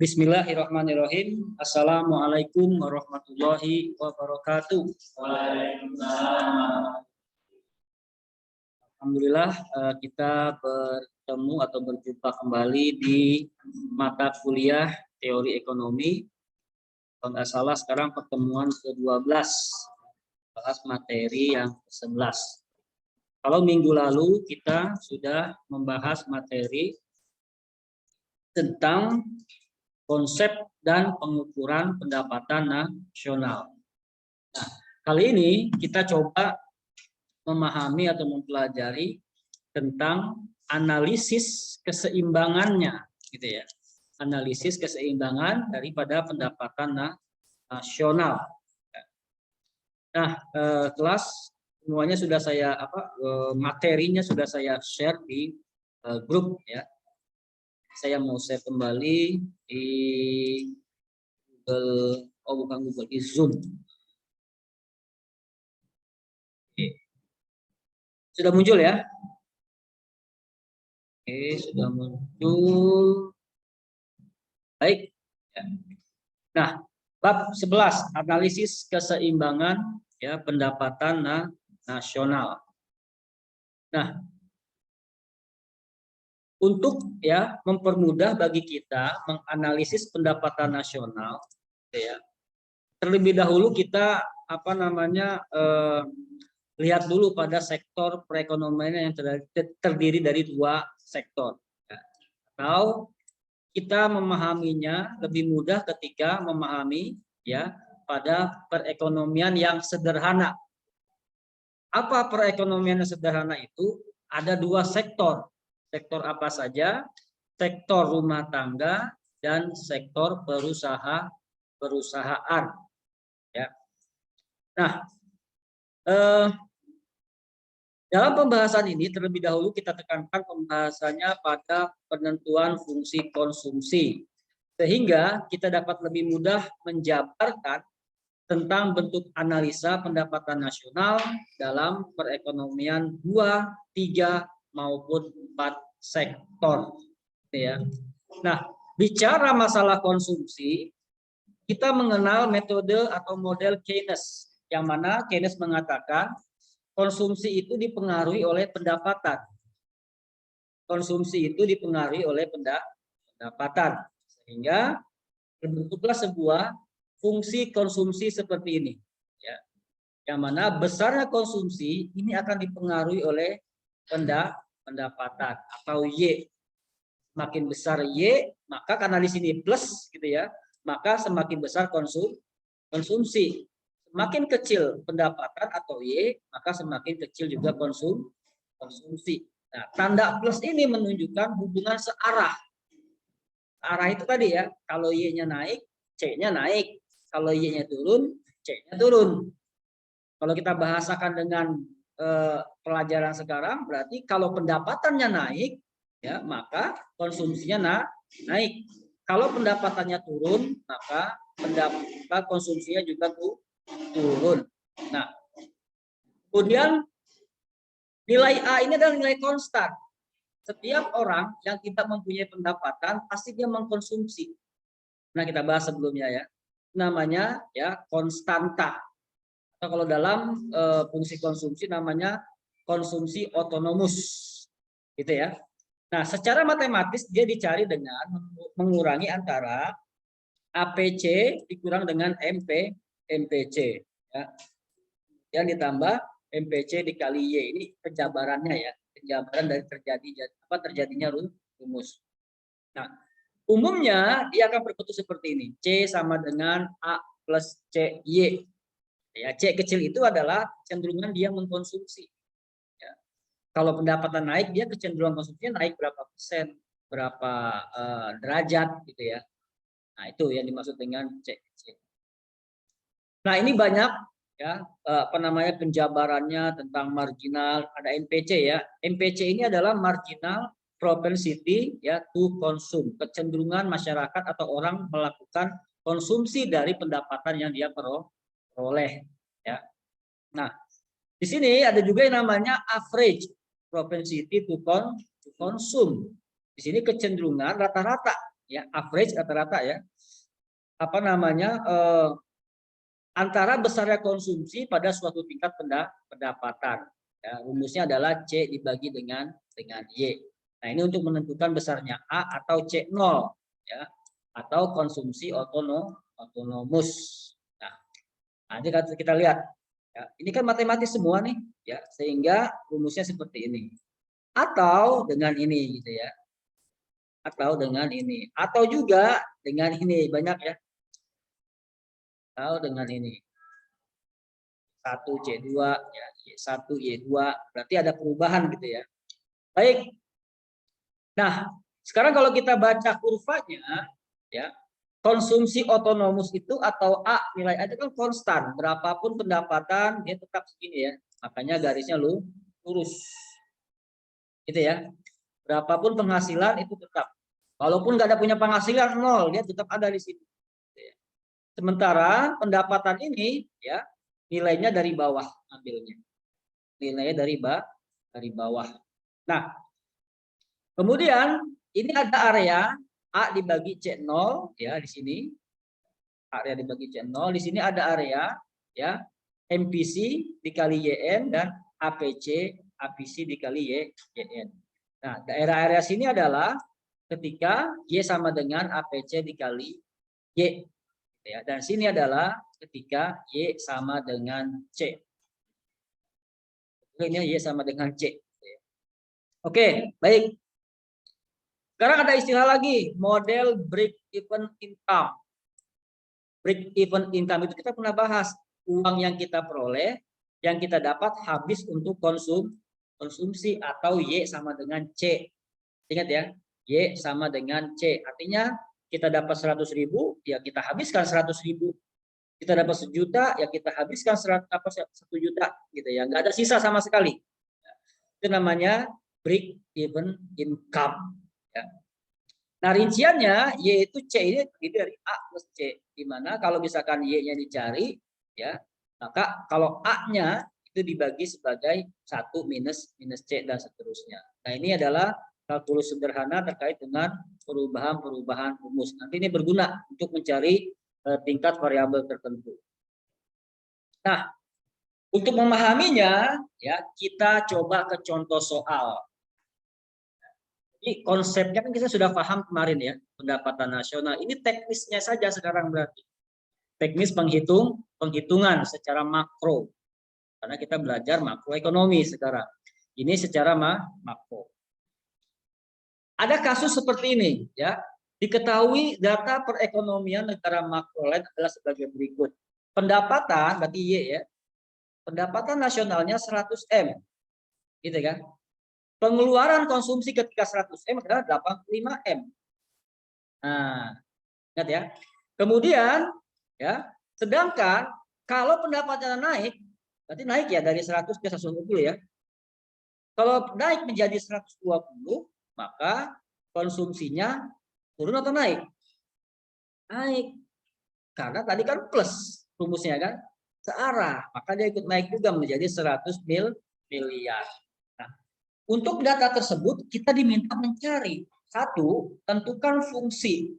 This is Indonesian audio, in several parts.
Bismillahirrahmanirrahim. Assalamualaikum warahmatullahi wabarakatuh. Waalaikumsalam. Alhamdulillah kita bertemu atau berjumpa kembali di mata kuliah teori ekonomi. Kalau nggak salah sekarang pertemuan ke-12, bahas materi yang ke-11. Kalau minggu lalu kita sudah membahas materi tentang konsep dan pengukuran pendapatan nasional. Nah, kali ini kita coba memahami atau mempelajari tentang analisis keseimbangannya, gitu ya. Analisis keseimbangan daripada pendapatan nasional. Nah, kelas semuanya sudah saya materinya sudah saya share di grup ya. Saya mau share kembali di Google, bukan Google, di Zoom. Oke. Sudah muncul ya? Oke, sudah muncul. Baik. Nah, bab 11, analisis keseimbangan ya pendapatan nasional. Nah, untuk ya mempermudah bagi kita menganalisis pendapatan nasional, ya. Terlebih dahulu kita lihat dulu pada sektor perekonomian yang terdiri dari dua sektor. Ya. Atau kita memahaminya lebih mudah ketika memahami ya pada perekonomian yang sederhana. Apa perekonomian yang sederhana itu? Ada dua sektor. Sektor apa saja? Sektor rumah tangga dan sektor perusahaan. Ya. Nah, dalam pembahasan ini terlebih dahulu kita tekankan pembahasannya pada penentuan fungsi konsumsi, sehingga kita dapat lebih mudah menjabarkan tentang bentuk analisa pendapatan nasional dalam perekonomian 2, 3 maupun 4 sektor. Ya. Nah, bicara masalah konsumsi, kita mengenal metode atau model Keynes, yang mana Keynes mengatakan konsumsi itu dipengaruhi oleh pendapatan. Konsumsi itu dipengaruhi oleh pendapatan. Sehingga terbentuklah sebuah fungsi konsumsi seperti ini. Ya. Yang mana besarnya konsumsi ini akan dipengaruhi oleh pendapatan atau Y. Semakin besar Y, maka karena di sini plus gitu ya, maka semakin besar konsumsi. Semakin kecil pendapatan atau Y, maka semakin kecil juga konsumsi. Nah, tanda plus ini menunjukkan hubungan searah. Arah itu tadi ya, kalau Y-nya naik, C-nya naik. Kalau Y-nya turun, C-nya turun. Kalau kita bahasakan dengan pelajaran sekarang, berarti kalau pendapatannya naik, ya maka konsumsinya naik. Kalau pendapatannya turun, maka konsumsinya juga turun. Nah, kemudian nilai A ini adalah nilai konstan. Setiap orang yang tidak mempunyai pendapatan pasti dia mengkonsumsi. Nah, kita bahas sebelumnya ya. Namanya ya konstanta. Atau kalau dalam fungsi konsumsi namanya konsumsi otonomus. Gitu ya. Nah, secara matematis dia dicari dengan mengurangi antara APC dikurang dengan MPC ya. Yang ditambah MPC dikali Y. Ini penjabarannya ya. Penjabaran dari terjadinya rumus. Nah, umumnya dia akan berbentuk seperti ini. C sama dengan A plus CY. Ya, C kecil itu adalah kecenderungan dia mengkonsumsi. Ya. Kalau pendapatan naik, dia kecenderungan konsumsinya naik berapa persen, berapa derajat gitu ya. Nah, itu yang dimaksud dengan C kecil. Nah, ini banyak ya penjabarannya tentang marginal, ada MPC ya. MPC ini adalah marginal propensity ya to consume, kecenderungan masyarakat atau orang melakukan konsumsi dari pendapatan yang dia peroleh ya. Nah, di sini ada juga yang namanya average propensity to consume. Di sini kecenderungan rata-rata ya, average rata-rata ya, apa namanya, antara besarnya konsumsi pada suatu tingkat pendapatan. Ya, rumusnya adalah C dibagi dengan Y. Nah, ini untuk menentukan besarnya A atau C0 ya, atau konsumsi otonomus. Nah, nanti kita lihat ya, ini kan matematis semua nih ya, sehingga rumusnya seperti ini. Atau dengan ini gitu ya. Atau dengan ini, atau juga dengan ini, banyak ya. Atau dengan ini. 1C2 ya, Y1 Y2, berarti ada perubahan gitu ya. Baik. Nah, sekarang kalau kita baca kurvanya ya, konsumsi otonomus itu atau A nilai A itu kan konstan, berapapun pendapatan dia tetap segini ya. Makanya garisnya lurus. Gitu ya. Berapapun penghasilan itu tetap. Walaupun nggak ada punya penghasilan nol, dia tetap ada di sini. Sementara pendapatan ini ya nilainya dari bawah ambilnya. Nilainya dari bawah. Nah, kemudian ini ada area A dibagi C0 ya di sini. Area dibagi C0, di sini ada area ya MPC dikali YN dan APC dikali YN. Nah, daerah area sini adalah ketika Y sama dengan APC dikali Y. Ya, dan sini adalah ketika Y sama dengan C. Ini Y sama dengan C. Oke, baik. Sekarang ada istilah lagi, model break-even income. Break-even income itu kita pernah bahas. Uang yang kita peroleh, yang kita dapat habis untuk konsumsi atau Y sama dengan C. Ingat ya, Y sama dengan C. Artinya kita dapat 100.000, ya kita habiskan 100.000. Kita dapat 1 juta, ya kita habiskan 1 juta, gitu ya. Nggak ada sisa sama sekali. Itu namanya break even income. Ya. Nah, rinciannya yaitu C ini terdiri dari A plus C, di mana kalau misalkan Y-nya dicari, ya maka kalau A-nya itu dibagi sebagai 1 minus C dan seterusnya. Nah, ini adalah kalkulus sederhana terkait dengan perubahan rumus. Nanti ini berguna untuk mencari tingkat variabel tertentu. Nah, untuk memahaminya, ya kita coba ke contoh soal. Jadi konsepnya kan kita sudah paham kemarin ya, pendapatan nasional. Ini teknisnya saja sekarang berarti. Teknis penghitungan secara makro. Karena kita belajar makroekonomi sekarang. Ini secara makro. Ada kasus seperti ini, ya. Diketahui data perekonomian negara makro lain adalah sebagai berikut. Pendapatan berarti Y ya. Pendapatan nasionalnya 100 M. Gitu kan? Pengeluaran konsumsi ketika 100 M adalah 85 M. Nah, ingat ya. Kemudian ya, sedangkan kalau pendapatannya naik, berarti naik ya dari 100 ke 120 ya. Kalau naik menjadi 120, maka konsumsinya turun atau naik? Naik. Karena tadi kan plus rumusnya kan searah, maka dia ikut naik juga menjadi 100 miliar. Nah, untuk data tersebut kita diminta mencari satu, tentukan fungsi.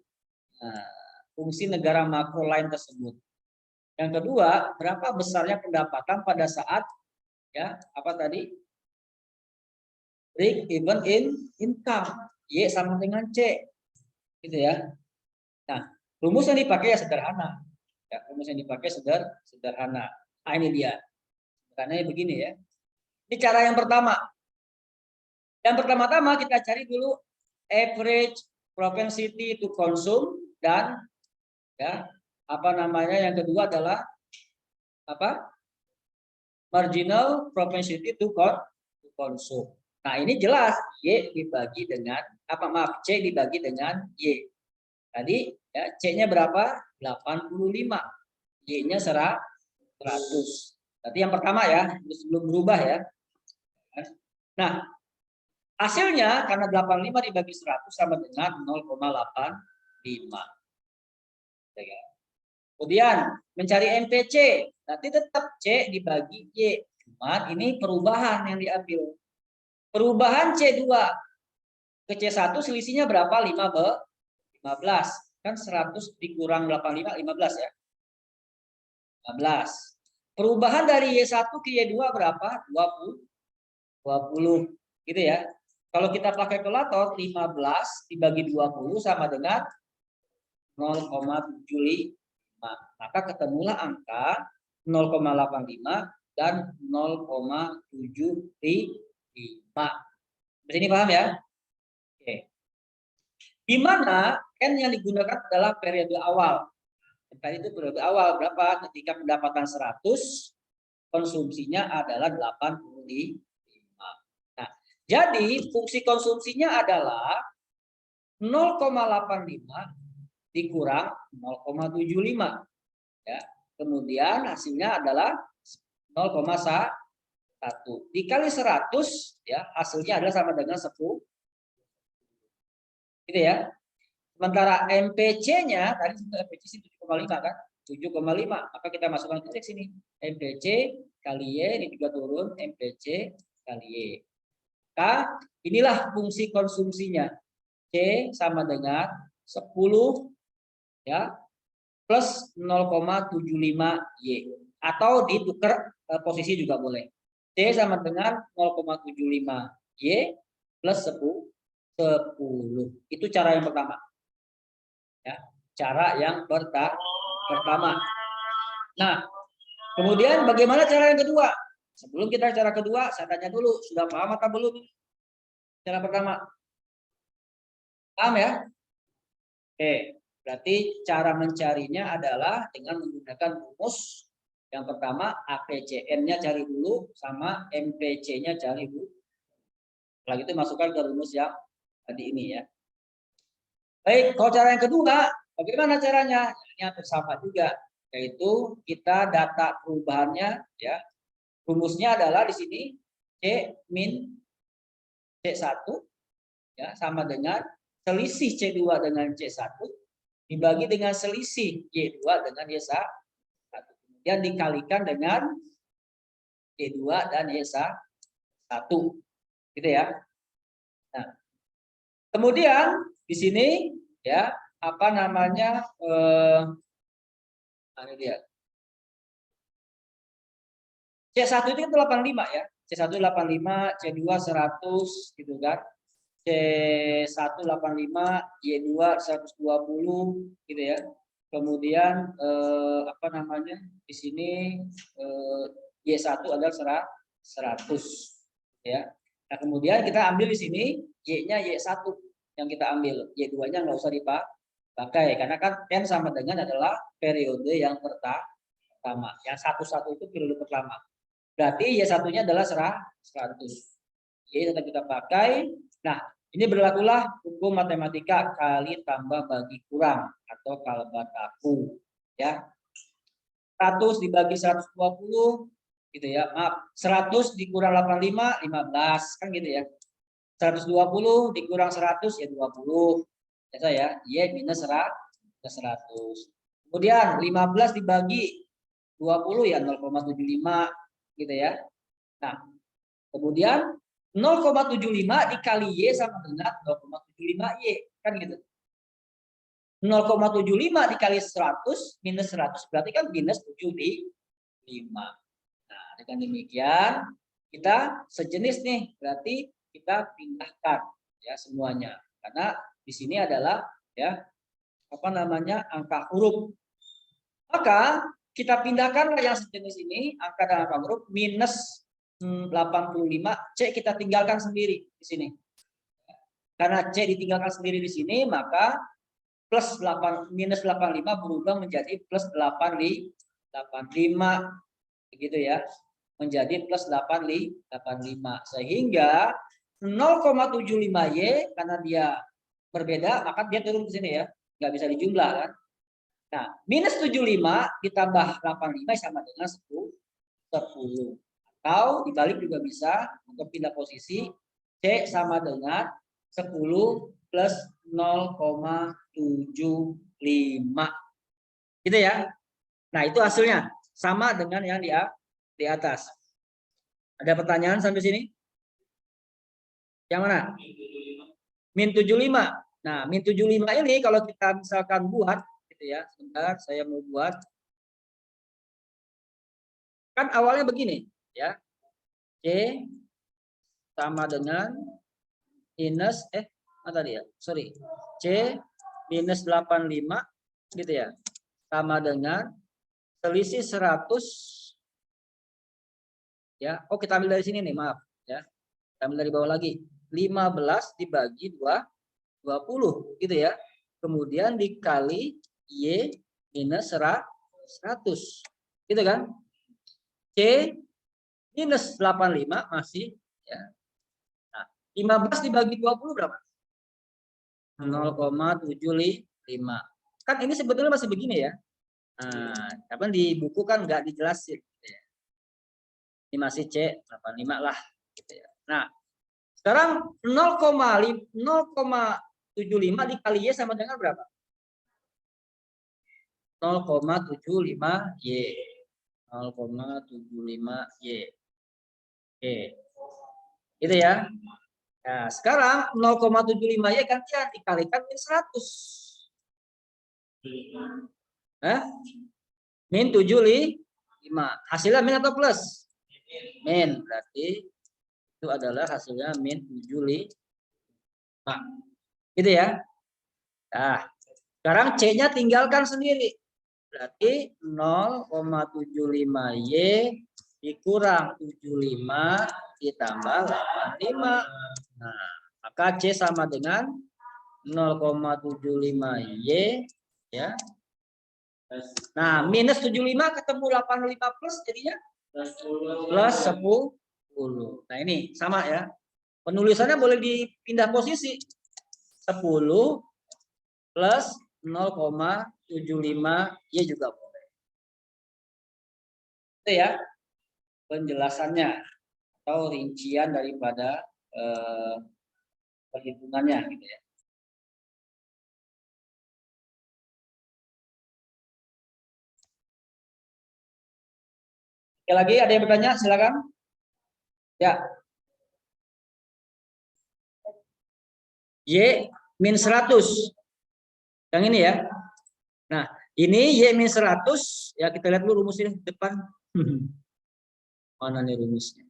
Nah, fungsi negara makro lain tersebut. Yang kedua, berapa besarnya pendapatan pada saat ya apa tadi? Break even income. Y sama dengan C. Gitu ya. Nah, rumus yang dipakai ya sederhana. Ya, rumus yang dipakai sederhana. Nah, ini dia. Karena begini ya. Ini cara yang pertama. Yang pertama-tama kita cari dulu average propensity to consume dan ya apa namanya yang kedua adalah apa? Marginal propensity to consume. Nah, ini jelas Y dibagi dengan apa? Maaf, C dibagi dengan Y. Tadi ya C-nya berapa? 85. Y-nya 100. Berarti yang pertama ya, sebelum berubah ya. Nah, hasilnya karena 85 dibagi 100 sama dengan 0,85. Kemudian mencari MPC, nanti tetap C dibagi Y. Cuma ini perubahan yang diambil. Perubahan C2 ke C1 selisihnya berapa? 15. 15. Kan 100 dikurang 85, 15 ya. 15. Perubahan dari Y1 ke Y2 berapa? 20. 20. Gitu ya. Kalau kita pakai kalkulator, 15 dibagi 20 sama dengan 0,75. Maka ketemulah angka 0,85 dan 0,75. Di sini paham ya? Oke. Di mana N yang digunakan adalah periode awal. Tadi itu periode awal berapa? Ketika pendapatan 100, konsumsinya adalah 85. Nah, jadi fungsi konsumsinya adalah 0,85 dikurang 0,75. Ya. Kemudian hasilnya adalah 0,1 dikali 100 ya, hasilnya adalah sama dengan 10. Gitu ya. Sementara MPC-nya tadi MPC 7,5 kan? 7,5. Maka kita masukkan ke teks ini. MPC kali Y, ini juga turun MPC kali Y. Maka inilah fungsi konsumsinya. C sama dengan 10 ya plus 0,75 Y. Atau ditukar posisi juga boleh. C sama dengan 0,75 Y plus 10. Itu cara yang pertama. Ya, cara yang pertama. Nah, kemudian bagaimana cara yang kedua? Sebelum kita cara kedua, saya tanya dulu, sudah paham atau belum? Cara pertama. Paham ya? Oke, berarti cara mencarinya adalah dengan menggunakan rumus. Yang pertama, APCN-nya cari dulu, sama MPC-nya cari dulu. Setelah itu masukkan ke rumus yang tadi ini ya. Baik, kalau cara yang kedua, bagaimana caranya? Ini hampir sama juga, yaitu kita data perubahannya ya. Rumusnya adalah di sini C min C1 ya sama dengan selisih C2 dengan C1 dibagi dengan selisih Y2 dengan Y1. Kemudian dikalikan dengan Y2 dan Y1. Gitu ya. Nah, kemudian di sini ya apa namanya ini dia. C1 itu 85 ya. C1 85, C2 100 gitu kan. C1 85, Y2 120 gitu ya. Kemudian apa namanya? Di sini Y1 adalah 100 ya. Nah, kemudian kita ambil di sini Y-nya Y1 yang kita ambil. Y2-nya nggak usah dipakai karena kan N sama dengan adalah periode yang pertama. Yang 1 itu periode pertama. Berarti Y1-nya adalah 100. Y tetap kita pakai. Nah, ini berlakulah hukum matematika kali tambah bagi kurang atau kalbataku ya. 100 dibagi 120 gitu ya. Maaf, 100 dikurang 85 15 kan gitu ya. 120 dikurang 100 ya 20. Biasa ya, Y minus 100. Kemudian 15 dibagi 20 ya 0,75 gitu ya. Nah, kemudian 0,75 dikali Y sama dengan 0,75 Y. Kan gitu. 0,75 dikali 100 minus 100 berarti kan minus 75. Nah, dengan demikian kita sejenis nih, berarti kita pindahkan ya semuanya. Karena di sini adalah ya apa namanya angka huruf. Maka kita pindahkan yang sejenis ini angka dan angka huruf minus 85 C kita tinggalkan sendiri di sini. Karena C ditinggalkan sendiri di sini maka plus 8 minus 85 berubah menjadi plus 85 begitu ya. Menjadi plus 85 sehingga 0,75Y karena dia berbeda maka dia turun ke sini ya. Nggak bisa dijumlah kan. Nah, minus 75 ditambah 85 sama dengan 10. Atau dibalik juga bisa untuk pindah posisi C sama dengan 10 plus 0,75. Gitu ya. Nah, itu hasilnya sama dengan yang di atas. Ada pertanyaan sampai sini? Yang mana? Min 75. Nah, min 75 ini kalau kita misalkan buat gitu ya. Sebentar, saya mau buat. Kan awalnya begini, ya. C sama dengan minus tadi ya. Sorry. C minus 85 gitu ya. Sama dengan selisih 100 ya. Oh, kita ambil dari sini nih, maaf ya. Kita ambil dari bawah lagi. 15 dibagi 20 gitu ya. Kemudian dikali Y minus 100. Gitu kan? C minus 85 masih ya. Nah, 15 dibagi 20 berapa? 0,75. Kan ini sebetulnya masih begini ya. Nah, tapi di buku kan nggak dijelasin gitu ya. Ini masih C 85 lah gitu ya. Nah, sekarang 0,75 dikali Y sama dengan berapa? 0,75 Y. 0,75 Y. Oke. Gitu ya. Nah, sekarang 0,75 Y gantian dikalikan min 100. Min 75. Hasilnya min atau plus? Min. Berarti itu adalah hasilnya min 75. Gitu ya. Nah, sekarang C-nya tinggalkan sendiri. Berarti 0,75 Y dikurang 75 ditambah 85. Nah, maka C sama dengan 0,75 Y ya. Nah, minus 75 ketemu 85 plus jadinya plus 10. Nah, ini sama ya. Penulisannya boleh dipindah posisi. 10 plus 0,75 Y juga boleh. Itu ya penjelasannya atau rincian daripada perhitungannya gitu ya. Oke, lagi ada yang bertanya, silakan. Ya. Y min 100. Yang ini ya. Nah, ini Y min 100. Ya, kita lihat dulu rumusnya di depan. Mana nih rumusnya?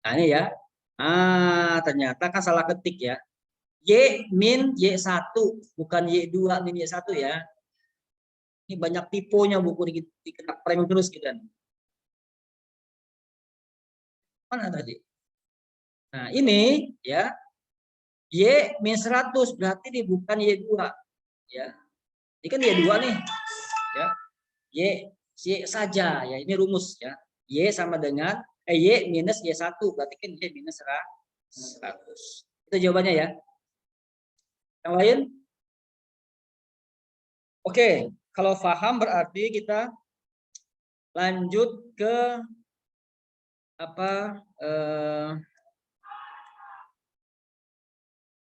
Nah, ini ya. Ternyata kan salah ketik ya. Y min Y1. Bukan Y2 min Y1 ya. Ini banyak tiponya buku dikena prem terus gitu kan. Mana tadi? Nah, ini ya. Y min 100 berarti ini bukan Y2 ya. Ini kan Y2 nih. Ya. Y saja ya, ini rumus ya. Y sama dengan Y minus Y1 berarti kan Y minus 100. Itu jawabannya ya. Yang lain? Oke, kalau paham berarti kita lanjut ke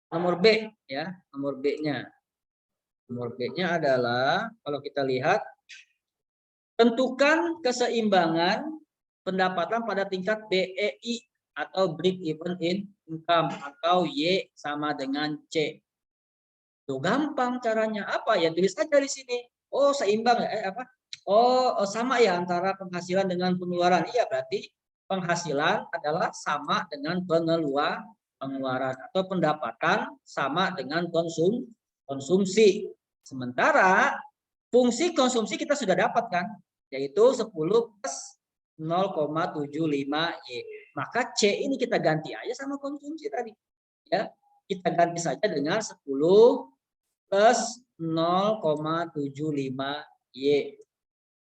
nomor B ya, nomor B-nya. Nomor B-nya adalah kalau kita lihat tentukan keseimbangan pendapatan pada tingkat BEI atau break even income atau Y sama dengan C. Tuh gampang caranya. Apa ya? Tulis aja di sini. Oh, seimbang ya apa? Oh, sama ya antara penghasilan dengan pengeluaran. Iya, berarti penghasilan adalah sama dengan pengeluaran atau pendapatan sama dengan konsumsi. Sementara fungsi konsumsi kita sudah dapat kan, yaitu 10 plus 0,75 Y. Maka C ini kita ganti aja sama konsumsi tadi. Ya, kita ganti saja dengan 10 plus 0,75 Y.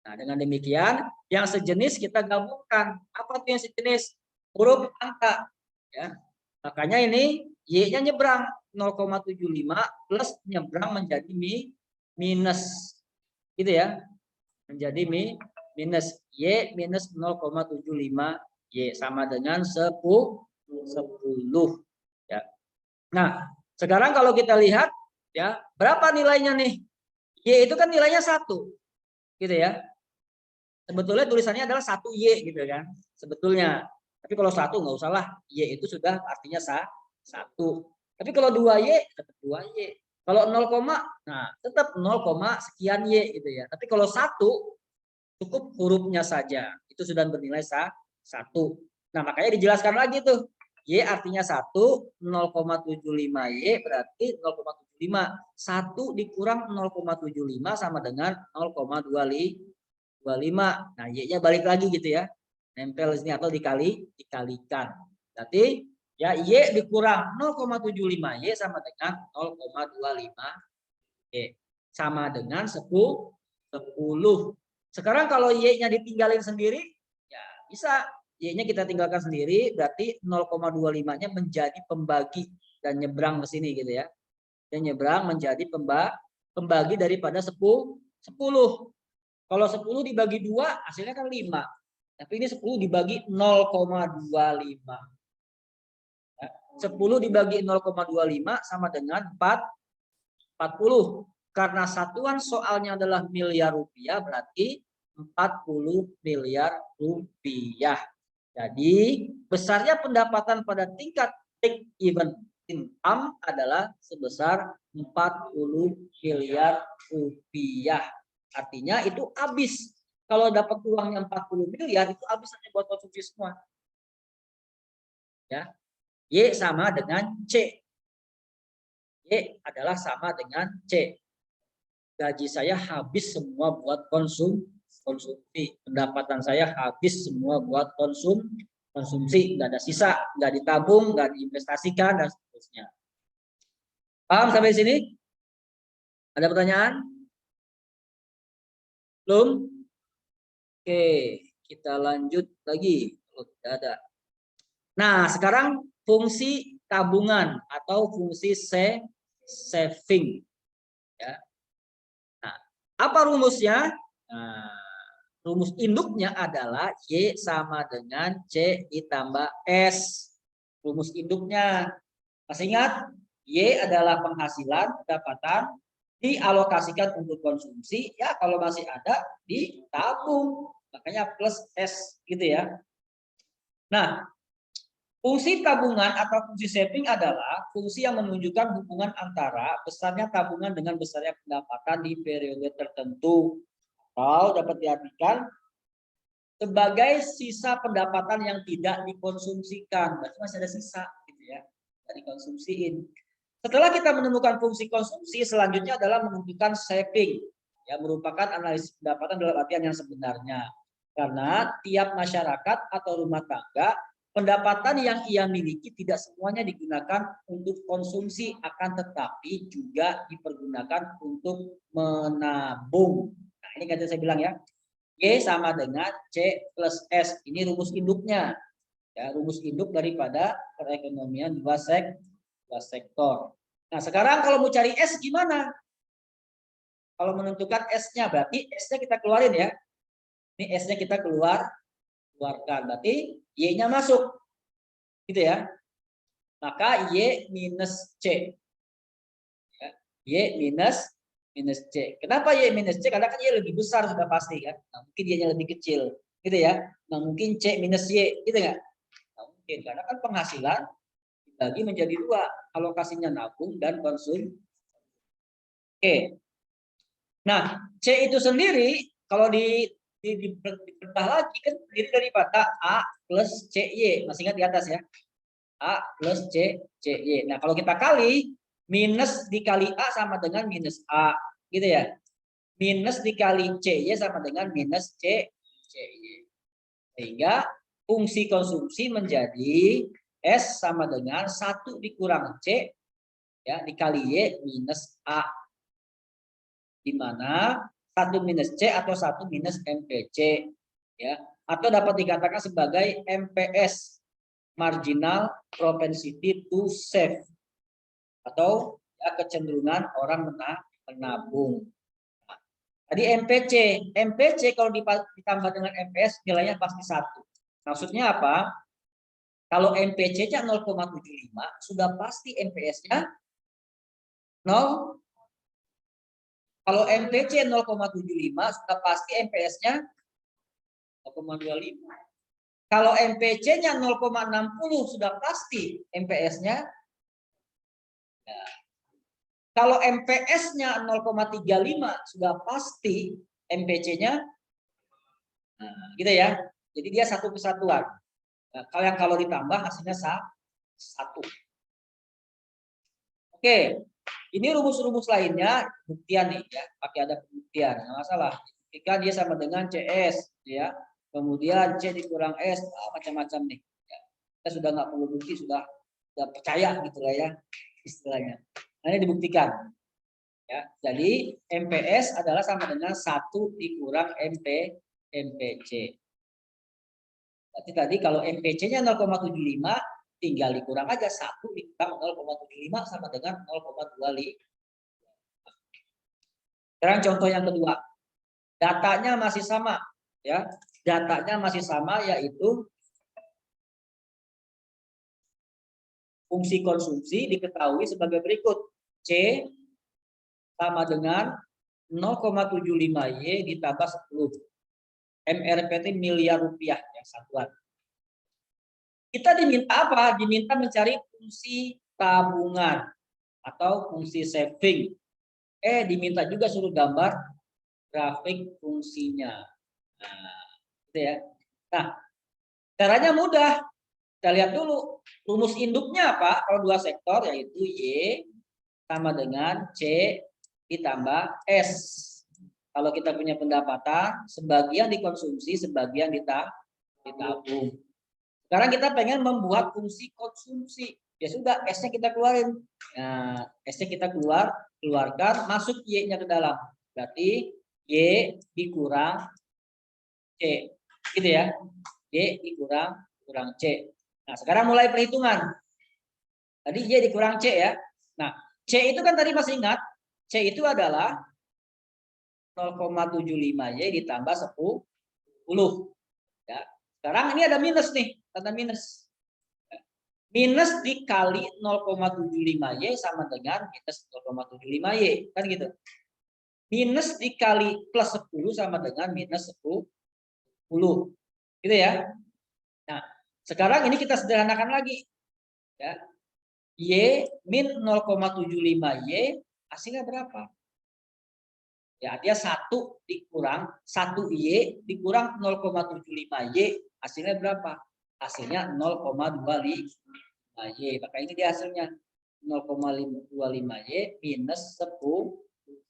Nah, dengan demikian yang sejenis kita gabungkan. Apa tuh yang sejenis? Huruf angka. Ya. Makanya ini Y-nya nyebrang 0,75 plus nyebrang menjadi minus. Gitu ya. Menjadi minus Y minus 0,75 Y sama dengan 10. Ya. Nah, sekarang kalau kita lihat ya, berapa nilainya nih? Y itu kan nilainya 1. Gitu ya. Sebetulnya tulisannya adalah 1Y gitu kan. Sebetulnya. Tapi kalau 1 nggak usah lah, Y itu sudah artinya 1. Tapi kalau 2Y tetap 2Y. Kalau 0, nah tetap 0, sekian Y gitu ya. Tapi kalau 1 cukup hurufnya saja. Itu sudah bernilai 1. Nah, makanya dijelaskan lagi tuh. Y artinya 1, 0,75Y berarti 0,75. 1 dikurang 0,75 sama dengan 0,25. Nah, Y-nya balik lagi gitu ya. Nempel di sini atau dikalikan. Berarti ya Y dikurang 0,75Y sama dengan 0,25Y. Sama dengan 10. Sekarang kalau Y-nya ditinggalin sendiri, ya bisa. Y-nya kita tinggalkan sendiri, berarti 0,25-nya menjadi pembagi dan nyebrang ke sini gitu ya. Dan nyebrang menjadi pembagi daripada 10. Kalau 10 dibagi 2, hasilnya kan 5. Tapi ini 10 dibagi 0,25. 10 dibagi 0,25 sama dengan 40. Karena satuan soalnya adalah miliar rupiah, berarti 40 miliar rupiah. Jadi besarnya pendapatan pada tingkat break even income adalah sebesar 40 miliar rupiah. Artinya itu habis. Kalau dapat uangnya 40 miliar itu habis hanya buat konsumsi semua. Ya. Y sama dengan C. Y adalah sama dengan C. Gaji saya habis semua buat konsumsi. Pendapatan saya habis semua buat konsumsi. Nggak ada sisa, nggak ditabung, nggak diinvestasikan, dan seterusnya. Paham sampai sini? Ada pertanyaan? Belum? Oke, kita lanjut lagi. Kalau tidak ada. Nah, sekarang fungsi tabungan atau fungsi saving. Ya. Nah, apa rumusnya? Nah, rumus induknya adalah Y sama dengan C ditambah S. Rumus induknya. Masih ingat? Y adalah penghasilan, pendapatan, dialokasikan untuk konsumsi. Ya, kalau masih ada, ditabung. Makanya plus S gitu ya. Nah, fungsi tabungan atau fungsi saving adalah fungsi yang menunjukkan hubungan antara besarnya tabungan dengan besarnya pendapatan di periode tertentu. Atau dapat diartikan sebagai sisa pendapatan yang tidak dikonsumsikan. Berarti masih ada sisa gitu ya, tidak dikonsumsiin. Setelah kita menemukan fungsi konsumsi, selanjutnya adalah menentukan saving. Ya, merupakan analisis pendapatan dalam artian yang sebenarnya. Karena tiap masyarakat atau rumah tangga pendapatan yang ia miliki tidak semuanya digunakan untuk konsumsi, akan tetapi juga dipergunakan untuk menabung. Nah, ini kan saya bilang ya, Y sama dengan C plus S. Ini rumus induknya. Ya, rumus induk daripada perekonomian dua sektor. Nah, sekarang kalau mau cari S gimana? Kalau menentukan S-nya, berarti S-nya kita keluarin ya. Ini S-nya kita keluarkan. Berarti Y-nya masuk. Gitu ya. Maka Y minus C. Ya. Y minus C. Kenapa Y minus C? Karena kan Y lebih besar sudah pasti kan. Nah, mungkin Y-nya lebih kecil. Gitu ya. Nah, mungkin C minus Y. Gitu nggak? Nah, mungkin. Karena kan penghasilan dibagi menjadi 2. Alokasinya nabung dan konsumsi. Oke. Nah, C itu sendiri kalau dibedah lagi kan terdiri daripada A plus CY. Masih ingat di atas ya? A plus CY. Nah, kalau kita kali, minus dikali A sama dengan minus A. Gitu ya. Minus dikali CY sama dengan minus CY. Sehingga fungsi konsumsi menjadi S sama dengan 1 dikurang C ya dikali Y minus A. Di mana 1 minus C atau 1 minus MPC ya, atau dapat dikatakan sebagai MPS, marginal propensity to save, atau ya, kecenderungan orang menabung. Nah, tadi MPC kalau ditambah dengan MPS nilainya pasti 1. Maksudnya apa? Kalau MPC-nya 0,75 sudah pasti MPS-nya 0. Kalau MPC 0,75 sudah pasti MPS-nya 0,25. Kalau MPC-nya 0,60 sudah pasti MPS-nya. Nah, kalau MPS-nya 0,35 sudah pasti MPC-nya. Nah, gitu ya. Jadi dia satu kesatuan. Nah, kalau ditambah hasilnya satu. Oke, ini rumus-rumus lainnya buktian nih ya, pakai ada pembuktian, nggak masalah. Jika dia sama dengan CS, ya, kemudian C dikurang S, macam-macam nih. Ya. Kita sudah nggak perlu bukti, sudah percaya gitu lah ya istilahnya. Nah, ini dibuktikan. Ya, jadi MPS adalah sama dengan 1 dikurang MPC. Berarti tadi kalau MPC-nya 0,75 tinggal dikurang aja 1 dikurang 0,75 sama dengan 0,25. Sekarang contoh yang kedua. Datanya masih sama ya. Datanya masih sama yaitu fungsi konsumsi diketahui sebagai berikut. C sama dengan 0,75Y ditambah 10. MRPT miliar rupiah ya satuan. Kita diminta apa? Diminta mencari fungsi tabungan atau fungsi saving. Diminta juga suruh gambar grafik fungsinya. Nah, gitu ya. Nah, caranya mudah. Kita lihat dulu rumus induknya apa? Kalau dua sektor yaitu Y sama dengan C ditambah S. Kalau kita punya pendapatan, sebagian dikonsumsi, sebagian ditabung. Sekarang kita pengen membuat fungsi konsumsi. Ya sudah, S-nya kita keluarin. Nah, S-nya kita keluarkan, masuk Y-nya ke dalam. Berarti Y dikurang C. Gitu ya. Y dikurang C. Nah, sekarang mulai perhitungan. Tadi Y dikurang C ya. Nah, C itu kan tadi masih ingat. C itu adalah 0,75Y ditambah 10. Ya. Sekarang ini ada minus nih, tanda minus. Minus dikali 0,75Y sama dengan minus 0,75Y, kan gitu. Minus dikali plus 10 sama dengan minus 10. Gitu ya. Nah, sekarang ini kita sederhanakan lagi. Ya. Y min 0,75Y hasilnya berapa? Ya, dia 1 dikurang 1Y dikurang 0,75Y hasilnya berapa? Hasilnya 0,25Y. Maka ini dia hasilnya 0,25Y minus 10.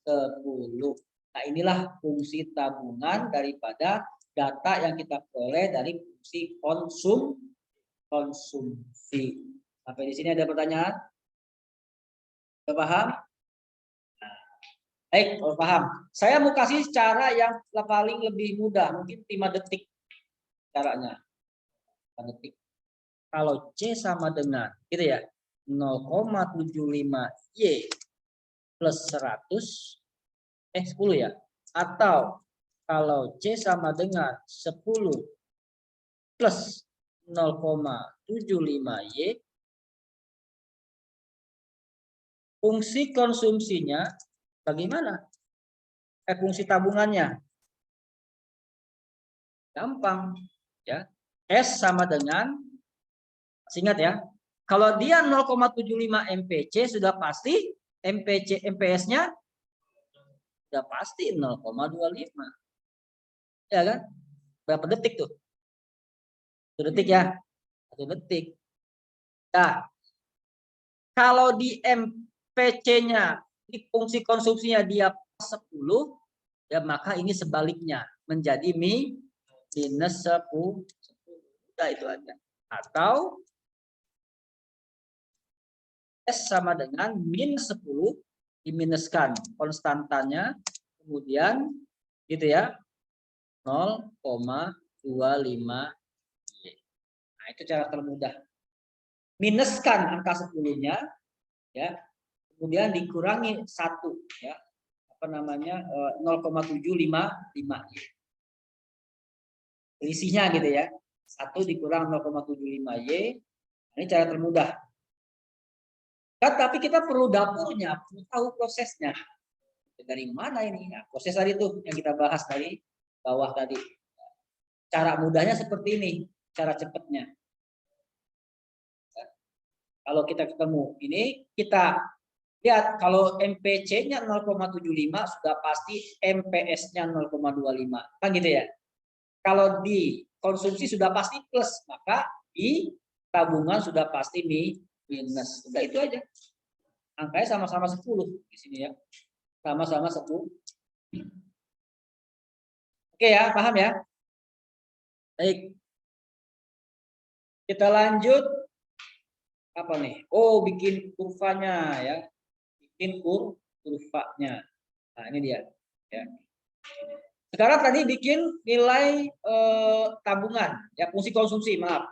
Nah, inilah fungsi tabungan daripada data yang kita peroleh dari fungsi konsumsi. Sampai di sini ada pertanyaan? Sudah paham? Baik, kalau paham. Saya mau kasih cara yang paling lebih mudah, mungkin 5 detik caranya. 5 detik. Kalau C sama dengan gitu ya, 0,75Y plus 100, 10 ya. Atau kalau C sama dengan 10 plus 0,75Y, fungsi konsumsinya bagaimana? Fungsi tabungannya gampang ya. S sama dengan, ingat ya, kalau dia 0,75 MPC sudah pasti MPS-nya sudah pasti 0,25. Ya kan? Berapa detik tuh? 1 detik ya. 1 detik. Nah, kalau di MPC-nya di fungsi konsumsinya dia 10, ya maka ini sebaliknya menjadi minus 10. Nah, itu aja. Atau S sama dengan minus 10 diminuskan konstantanya, kemudian gitu ya 0,25. Nah, itu cara termudah. Minuskan angka 10-nya ya. Kemudian dikurangi 1 ya. Apa namanya? 0,755. Selisihnya gitu ya. 1 dikurang 0,75Y. Ini cara termudah. Kan, tapi kita perlu dapurnya, perlu tahu prosesnya. Dari mana ini? Nah, proses tadi itu yang kita bahas dari bawah tadi. Cara mudahnya seperti ini. cara cepatnya. Kalau kita ketemu ini, kita lihat kalau MPC-nya 0,75 sudah pasti MPS-nya 0,25. Kan gitu ya. Kalau di konsumsi sudah pasti plus, maka di tabungan sudah pasti minus. Udah itu aja. Angkanya sama-sama 10 di sini ya. Sama-sama 10. Oke ya, paham ya? Baik. Kita lanjut. Apa nih? Oh, bikin kurvanya ya. Bikin kurvanya. Nah, ini dia ya. Sekarang tadi bikin nilai tabungan ya, fungsi konsumsi, maaf.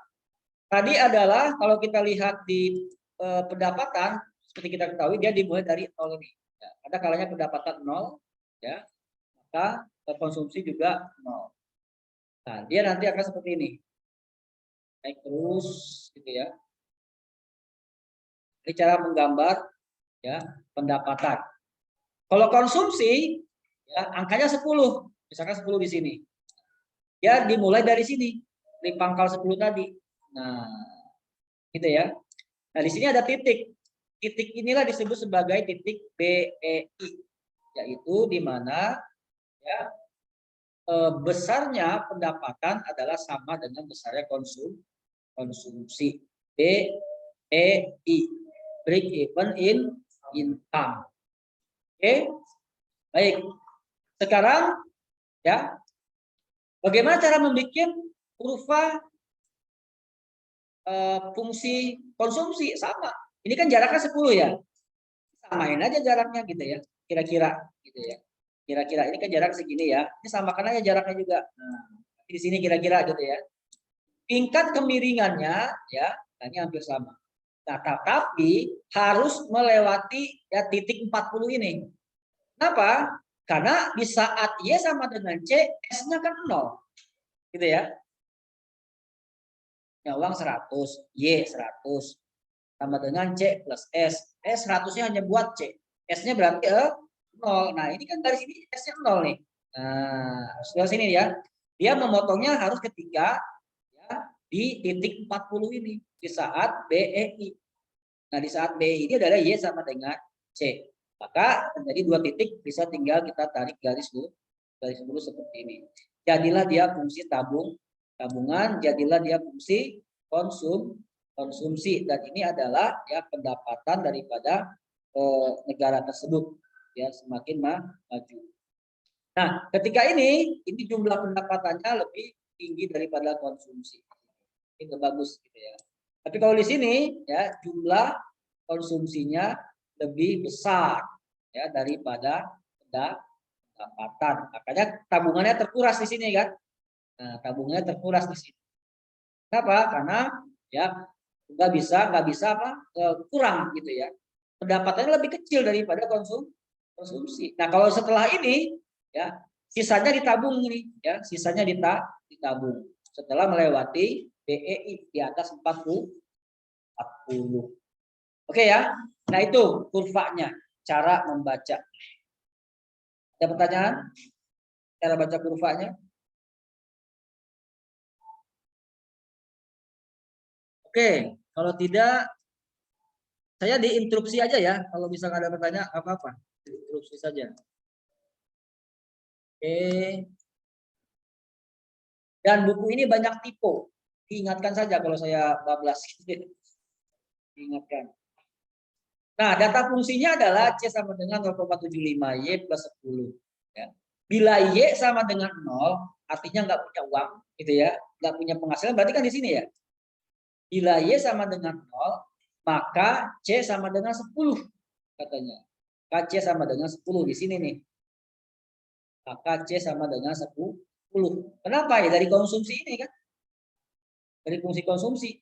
Tadi adalah kalau kita lihat di pendapatan seperti kita ketahui dia dimulai dari 0 ini. Ya, ada kalanya pendapatan 0 ya. Maka konsumsi juga 0. Nah, dia nanti akan seperti ini. Naik terus gitu ya. Ini cara menggambar ya pendapatan. Kalau konsumsi ya angkanya 10. Misalkan 10 di sini. Ya dimulai dari sini. Di pangkal 10 tadi. Nah, gitu ya. Nah, di sini ada titik. Titik inilah disebut sebagai titik BEI. Yaitu di mana ya besarnya pendapatan adalah sama dengan besarnya konsumsi. BEI. Break even in income. Oke, baik. Sekarang ya, bagaimana cara membuat kurva fungsi konsumsi? Sama. Ini kan jaraknya 10 ya. Samain aja jaraknya gitu ya. Kira-kira gitu ya. Kira-kira ini kan jarak segini ya. Ini samakan aja jaraknya juga. Nah, di sini kira-kira gitu ya. Tingkat kemiringannya ya, ini hampir sama. Nah, tapi harus melewati ya titik 40 ini. Kenapa? Karena di saat Y sama dengan C, S-nya kan 0. Gitu ya. Ya, uang 100, Y 100. Sama dengan C plus S. S 100-nya hanya buat C. S-nya berarti 0. Nah, ini kan dari sini S-nya 0 nih. Nah, sebelah sini ya. Dia memotongnya harus ketika ya, di titik 40 ini. Di saat BEI. Nah, di saat BEI ini adalah Y sama dengan C. Maka terjadi 2 titik, bisa tinggal kita tarik garis dulu seperti ini. Jadilah dia fungsi tabungan, jadilah dia fungsi konsumsi, dan ini adalah ya pendapatan daripada negara tersebut ya semakin maju. Nah, ketika ini jumlah pendapatannya lebih tinggi daripada konsumsi. Ini bagus gitu ya. Tapi kalau di sini ya jumlah konsumsinya lebih besar ya daripada pendapatan. Makanya tabungannya terkuras di sini kan. Nah, tabungannya terkuras di sini. Kenapa? Karena ya nggak bisa kurang gitu ya. Pendapatannya lebih kecil daripada konsumsi. Nah, kalau setelah ini ya sisanya ditabung nih ya, sisanya ditabung setelah melewati BEI di atas 40. Oke ya. Nah, itu kurvanya, cara membaca. Ada pertanyaan? Cara baca kurvanya? Oke, kalau tidak saya diinstruksi aja ya. Kalau misalkan ada pertanyaan apa-apa, diinstruksi saja. Oke. Dan buku ini banyak tipe. Diingatkan saja kalau saya bablas. Diingatkan. Nah, data fungsinya adalah C sama dengan 0,75 Y plus 10. Ya. Bila Y sama dengan 0, artinya nggak punya uang, gitu ya, nggak punya penghasilan, berarti kan di sini ya. Bila Y sama dengan 0, maka C sama dengan 10, katanya. Maka C sama dengan 10 di sini nih. Maka C sama dengan 10. Kenapa ya? Dari konsumsi ini kan. Dari fungsi konsumsi.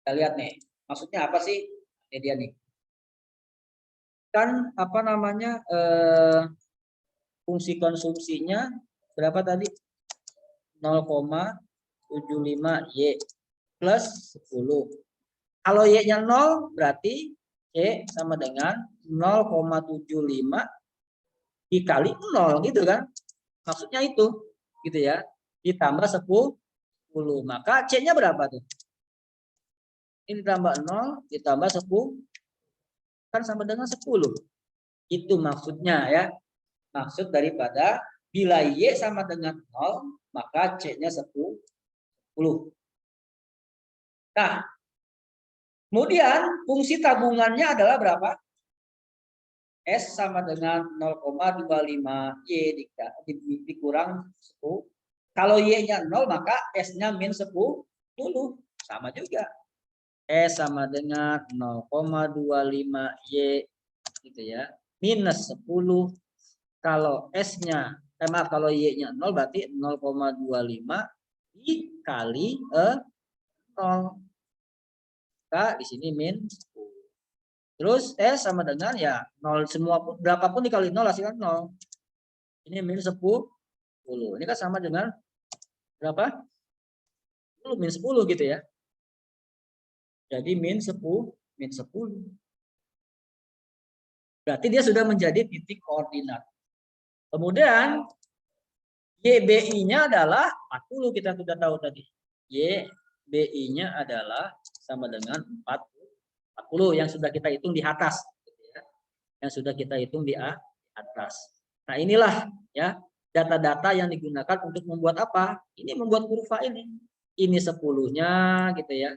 Kita lihat nih. Maksudnya apa sih? Ini dia nih. Kan apa namanya? Fungsi konsumsinya berapa tadi? 0,75 Y plus 10. Kalau Y-nya 0 berarti C sama dengan 0,75 dikali 0 gitu kan. Maksudnya itu gitu ya. Ditambah 10. Maka C-nya berapa tuh? Ini ditambah 0 ditambah 10 kan sama dengan 10. Itu maksudnya ya. Maksud daripada bila Y sama dengan 0, maka C-nya 10. Nah, kemudian fungsi tabungannya adalah berapa? S sama dengan 0,25 Y dikurang 10. Kalau Y-nya 0, maka S-nya min 10. Sama juga. S sama dengan 0,25 Y gitu ya. Minus 10. Kalau S-nya, kalau Y-nya 0 berarti 0,25 dikali 0. Maka di sini min 10. Terus S sama dengan ya 0 semua pun, berapapun dikali 0 hasilkan 0. Ini min 10. Ini kan sama dengan berapa? Min 10 gitu ya. Jadi min 10. Berarti dia sudah menjadi titik koordinat. Kemudian YBI-nya adalah 40, kita sudah tahu tadi. YBI-nya adalah sama dengan 40 yang sudah kita hitung di atas. Yang sudah kita hitung di atas. Nah inilah ya data-data yang digunakan untuk membuat apa? Ini membuat kurva ini. Ini 10-nya gitu ya.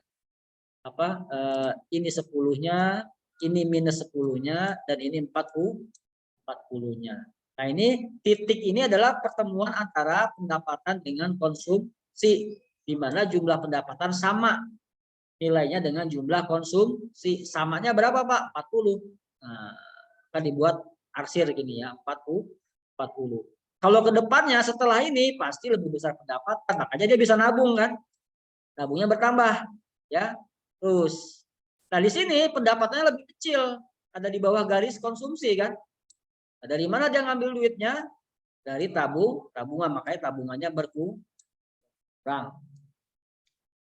Ini 10-nya, ini minus 10-nya, dan ini 40-nya. Nah ini titik ini adalah pertemuan antara pendapatan dengan konsumsi, di mana jumlah pendapatan sama nilainya dengan jumlah konsumsi. Samanya berapa Pak? 40. Nah, kan dibuat arsir gini ya, 40. Kalau ke depannya setelah ini pasti lebih besar pendapatan, makanya dia bisa nabung kan? Nabungnya bertambah ya. Terus, nah di sini pendapatannya lebih kecil, ada di bawah garis konsumsi kan? Nah, dari mana dia ngambil duitnya? Dari tabungan, makanya tabungannya berkurang.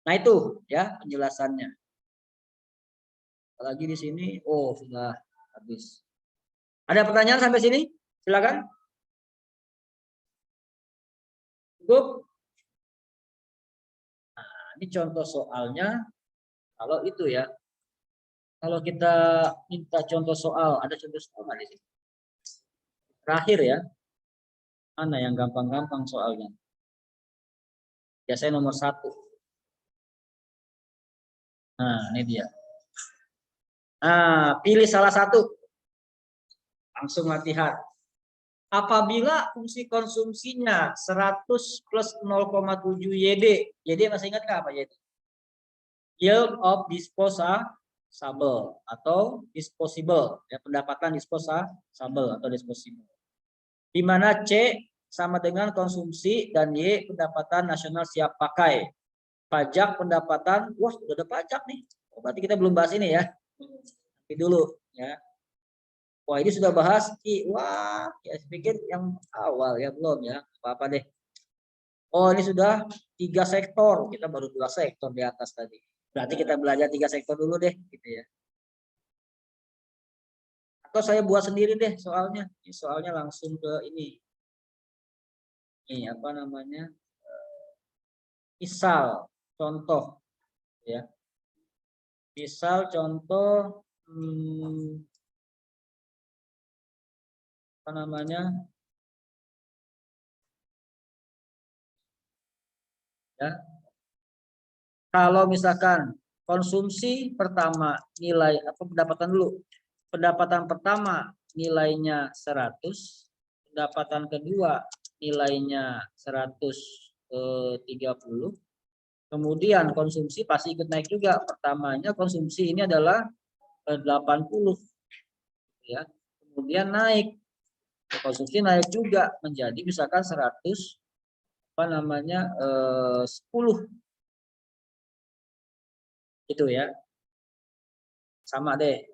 Nah itu ya penjelasannya. Apalagi di sini, oh sudah habis. Ada pertanyaan sampai sini? Silakan. Cukup. Nah, ini contoh soalnya. Kalau itu ya, kalau kita minta contoh soal, ada contoh soal nggak di sini? Terakhir ya, mana yang gampang-gampang soalnya? Biasanya nomor 1. Nah, ini dia. Nah, pilih salah satu. Langsung latihan. Apabila fungsi konsumsinya 100 plus 0,7 YD. YD masih ingat nggak apa YD? Yield of disposable atau disposable. Ya, pendapatan disposable atau disposable. Di mana C sama dengan konsumsi dan Y pendapatan nasional siap pakai. Pajak pendapatan, wah sudah ada pajak nih. Berarti kita belum bahas ini ya. Nanti dulu ya. Wah ini sudah bahas wah ya saya pikir yang awal ya belum ya. Apa-apa deh. Oh ini sudah 3 sektor, kita baru 2 sektor di atas tadi. Berarti kita belajar 3 sektor dulu deh gitu ya. Atau saya buat sendiri deh soalnya. Ini soalnya langsung ke ini. Ini apa namanya? Misal contoh ya. Misal contoh apa namanya? Ya. Kalau misalkan konsumsi pertama nilai apa pendapatan dulu. Pendapatan pertama nilainya 100, pendapatan kedua nilainya 130. Kemudian konsumsi pasti ikut naik juga. Pertamanya konsumsi ini adalah 80 ya. Kemudian naik konsumsi naik juga menjadi misalkan 100 apa namanya 10 itu ya. Sama deh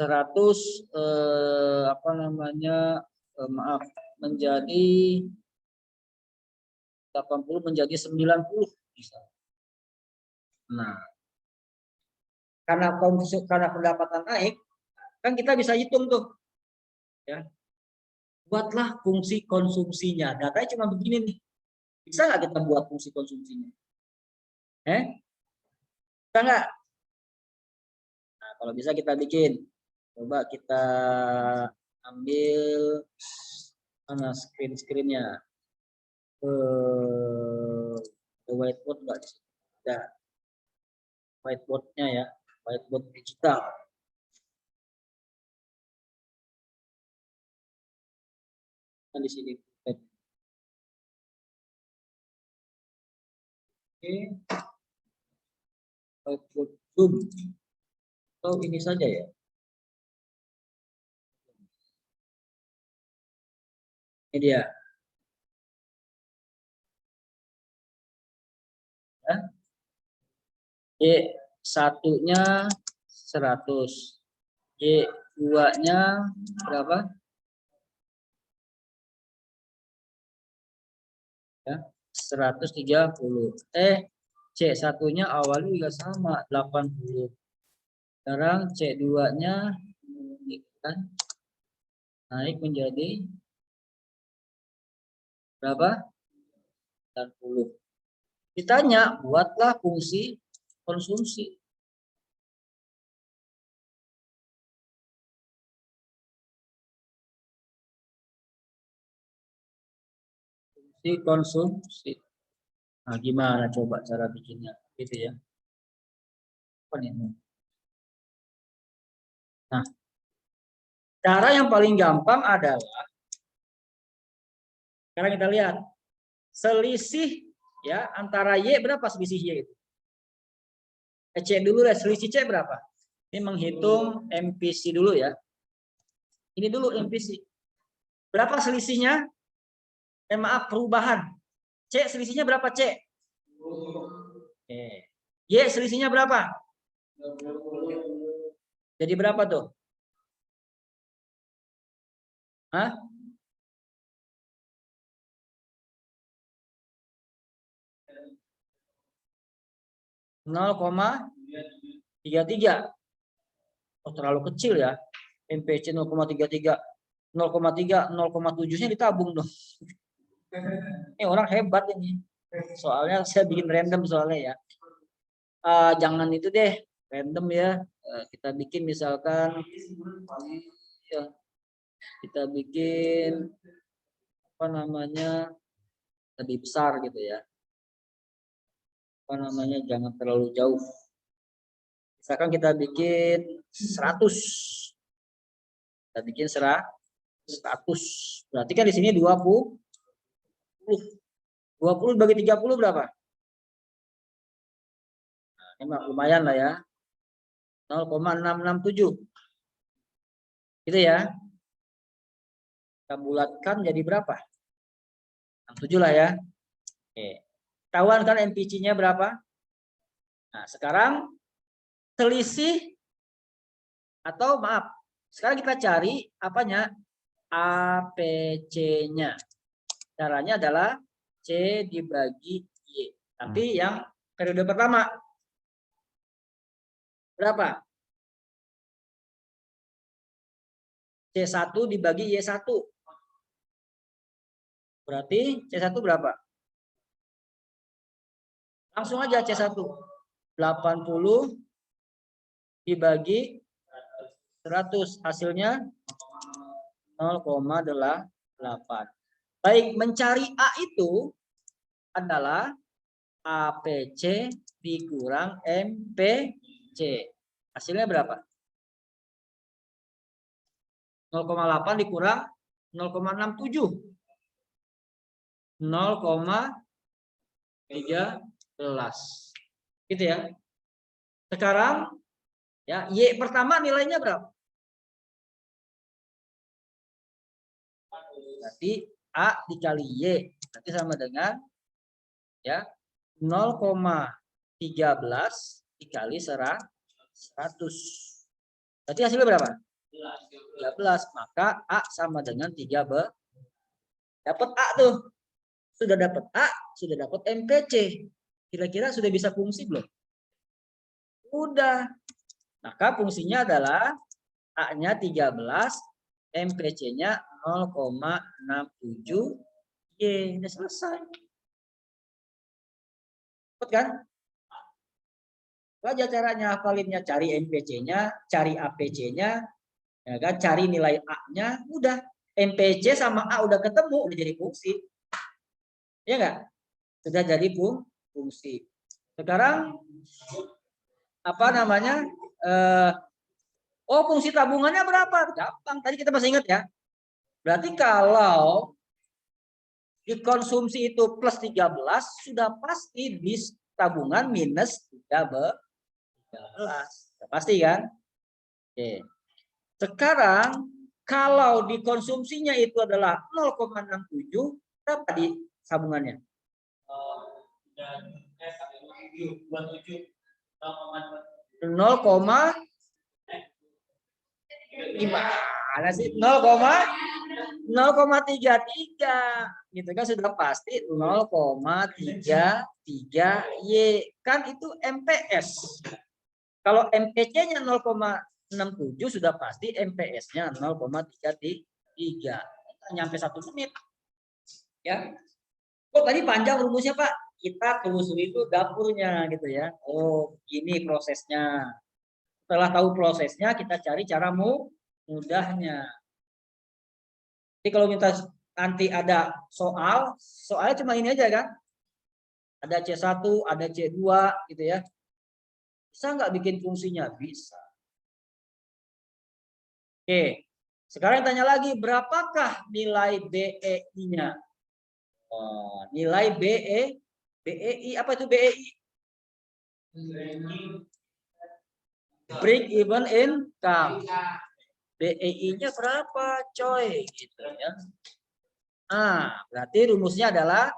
100 apa namanya maaf menjadi 80 menjadi 90 misalnya. Nah, karena pendapatan naik, kan kita bisa hitung tuh, ya. Buatlah fungsi konsumsinya. Datanya cuma begini nih. Bisa nggak kita buat fungsi konsumsinya? Bisa nggak? Nah, kalau bisa kita bikin. Coba kita ambil mana screen-screennya. Ke whiteboard nggak? Ada whiteboardnya ya, whiteboard digital. Kan di sini. Oke. Whiteboard Zoom. Atau ini saja ya. Ini dia. Ya. Y1-nya 100. Y2-nya berapa? Ya, 130. C1-nya awalnya juga sama 80. Sekarang C2-nya kan naik menjadi berapa? 90. Ditanya, buatlah fungsi konsumsi. Fungsi konsumsi. Nah, gimana coba cara bikinnya? Gitu ya. Apa ini? Nah, cara yang paling gampang adalah sekarang kita lihat selisih ya antara Y berapa selisih Y itu? C dulu ya, selisih C berapa? Ini menghitung MPC dulu ya. Ini dulu MPC. Berapa selisihnya? Maaf, perubahan. C selisihnya berapa C? Oke. Y selisihnya berapa? Jadi berapa tuh? Hah? 0,33. Oh, terlalu kecil ya. MPC 0,33. 0,3, 0,7-nya ditabung dong. Ini orang hebat ini. Soalnya saya bikin random soalnya ya. Jangan itu deh, random ya. Kita bikin misalkan ya, kita bikin apa namanya lebih besar gitu ya. Apa namanya jangan terlalu jauh. Misalkan kita bikin 100. Kita bikin 100. Berarti kan di sini 20. 20 bagi 30 berapa? Nah, ini lumayan lah ya. 0,667. Gitu ya. Kita bulatkan jadi berapa? 67 lah ya. Oke. Tahuan kan MPC-nya berapa? Nah, sekarang selisih atau maaf, sekarang kita cari apanya? APC-nya. Caranya adalah C dibagi Y. Tapi yang periode pertama berapa? C1 dibagi Y1. Berarti C1 berapa? Langsung aja C1. 80 dibagi 100. Hasilnya 0,8. Baik, mencari A itu adalah APC dikurang MPC. Hasilnya berapa? 0,8 dikurang 0,67. 0,13. Gitu ya. Sekarang ya Y pertama nilainya berapa? Berarti A dikali Y berarti sama dengan ya 0,13 dikali 100. Berarti hasilnya berapa? 13. Maka A sama dengan 13. Dapat A tuh. Sudah dapat A, sudah dapat MPC. Kira-kira sudah bisa fungsi belum? Udah. Maka fungsinya adalah A-nya 13, MPC-nya 0,67 Y. Udah selesai. Dapat kan? Aja caranya hafalinnya, cari MPC-nya, cari APC-nya, ya kan, cari nilai A-nya, udah MPC sama A udah ketemu, udah jadi fungsi. Ya enggak? Sudah jadi fungsi. Sekarang apa namanya? Oh, fungsi tabungannya berapa? Gampang. Tadi kita masih ingat ya. Berarti kalau dikonsumsi itu plus 13, sudah pasti di tabungan minus 13. Sudah pasti kan? Oke. Sekarang kalau dikonsumsinya itu adalah 0,67, berapa di tabungannya? 0,5 gimana sih? 0,33 gitu kan, sudah pasti 0,33 Y kan, itu MPS. Kalau MPC-nya 0,67 sudah pasti MPS-nya 0,33. Nyampe 1 menit. Ya. Kok tadi panjang rumusnya, Pak? Kita telusuri itu dapurnya gitu ya. Oh, ini prosesnya. Setelah tahu prosesnya, kita cari cara mudahnya. Jadi kalau minta nanti ada soalnya cuma ini aja kan. Ada C1, ada C2 gitu ya. Bisa nggak bikin fungsinya? Bisa. Oke, sekarang tanya lagi, berapakah nilai BEI-nya? Oh, nilai BEI apa itu BEI? Break even income. BEI-nya berapa, coy? Gitu ya. Nah, berarti rumusnya adalah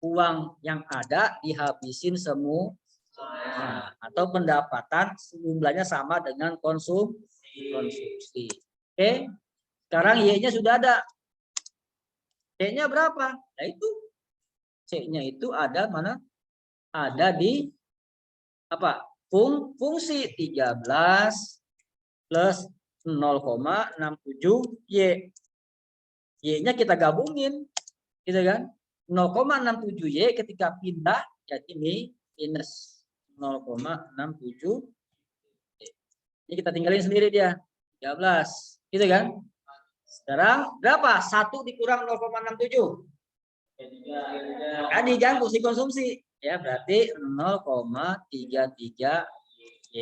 uang yang ada dihabisin semua, atau pendapatan jumlahnya sama dengan konsumsi. Oke, sekarang Y-nya sudah ada. C-nya berapa? Nah itu C-nya itu ada mana? Ada di apa? Fungsi 13 plus 0,67 Y. Y-nya kita gabungin, gitu kan? 0,67 Y ketika pindah jadi minus 0,67. Ini kita tinggalin sendiri dia. 13. Gitu kan? Sekarang berapa? 1 dikurang 0,67. Tadi kan fungsi konsumsi. Ya, berarti 0,33 Y.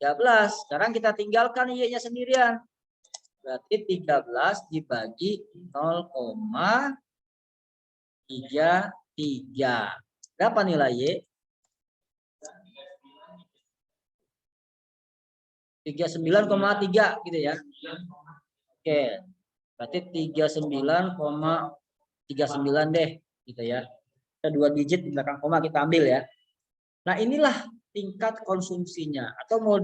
13. Sekarang kita tinggalkan Y-nya sendirian. Berarti 13 dibagi 0,33. Berapa nilai Y? 39,3 gitu ya. Oke. Berarti 39,39 deh gitu ya. Kita 2 digit di belakang koma kita ambil ya. Nah, inilah tingkat konsumsinya, atau mau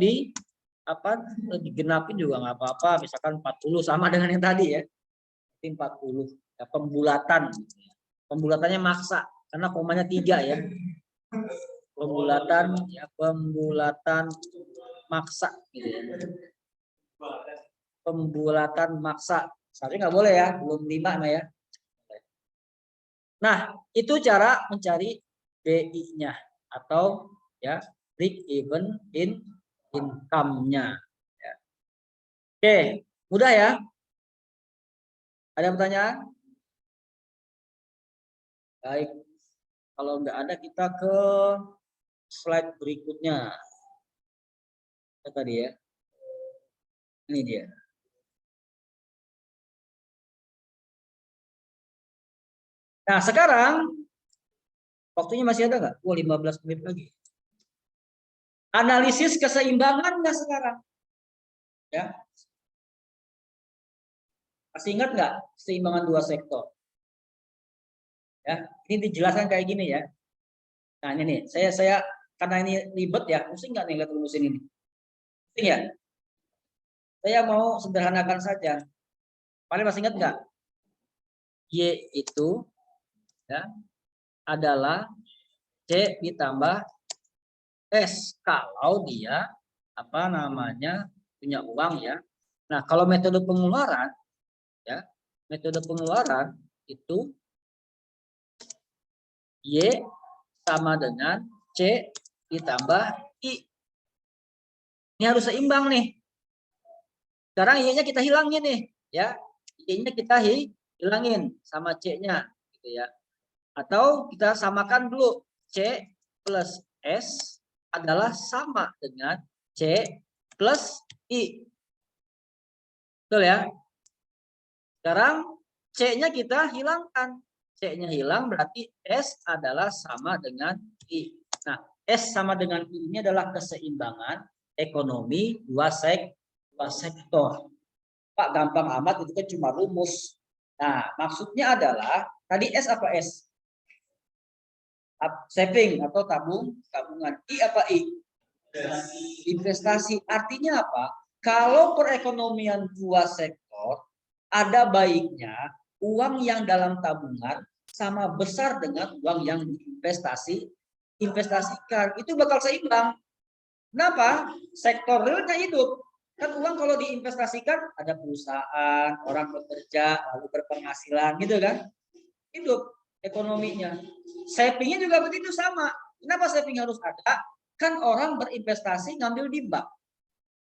digenapin juga nggak apa-apa, misalkan 40 sama dengan yang tadi ya. 40 ya, pembulatannya maksa karena komanya 3 ya. Pembulatan maksa gitu ya. Pembulatan maksa. Seharusnya nggak boleh ya, belum 5 nah ya. Nah, itu cara mencari BI-nya atau ya break even income-nya. Ya. Oke, mudah ya. Ada pertanyaan? Baik. Kalau nggak ada, kita ke slide berikutnya. Itu tadi ya. Ini dia. Nah, sekarang waktunya masih ada nggak? 15 menit lagi. Analisis keseimbangan nggak sekarang? Ya. Masih ingat nggak keseimbangan 2 sektor? Ya, ini dijelaskan kayak gini ya. Nah, ini nih, saya karena ini ribet ya, pusing nggak nih lihat rumus ini? Pusing ya? Saya mau sederhanakan saja. Paling masih ingat nggak? Y itu ya adalah C ditambah S kalau dia apa namanya punya uang ya. Nah, kalau metode pengeluaran ya, metode pengeluaran itu Y sama dengan C ditambah I. Ini harus seimbang nih. Sekarang Y-nya kita hilangin nih, ya. Y-nya kita hilangin sama C-nya, gitu ya. Atau kita samakan dulu, C plus S adalah sama dengan C plus I. Betul ya? Sekarang C-nya kita hilangkan. C-nya hilang berarti S adalah sama dengan I. Nah, S sama dengan I ini adalah keseimbangan ekonomi dua sektor. Pak, gampang amat, itu kan cuma rumus. Nah, maksudnya adalah tadi S apa S? Saving atau tabungan. I apa I? Investasi. Artinya apa? Kalau perekonomian dua sektor, ada baiknya uang yang dalam tabungan sama besar dengan uang yang investasikan. Itu bakal seimbang. Kenapa? Sektor realnya hidup. Kan uang kalau diinvestasikan ada perusahaan, orang bekerja, lalu berpenghasilan gitu kan. Hidup ekonominya. Savingnya juga begitu sama. Kenapa saving harus ada? Kan orang berinvestasi ngambil di bank.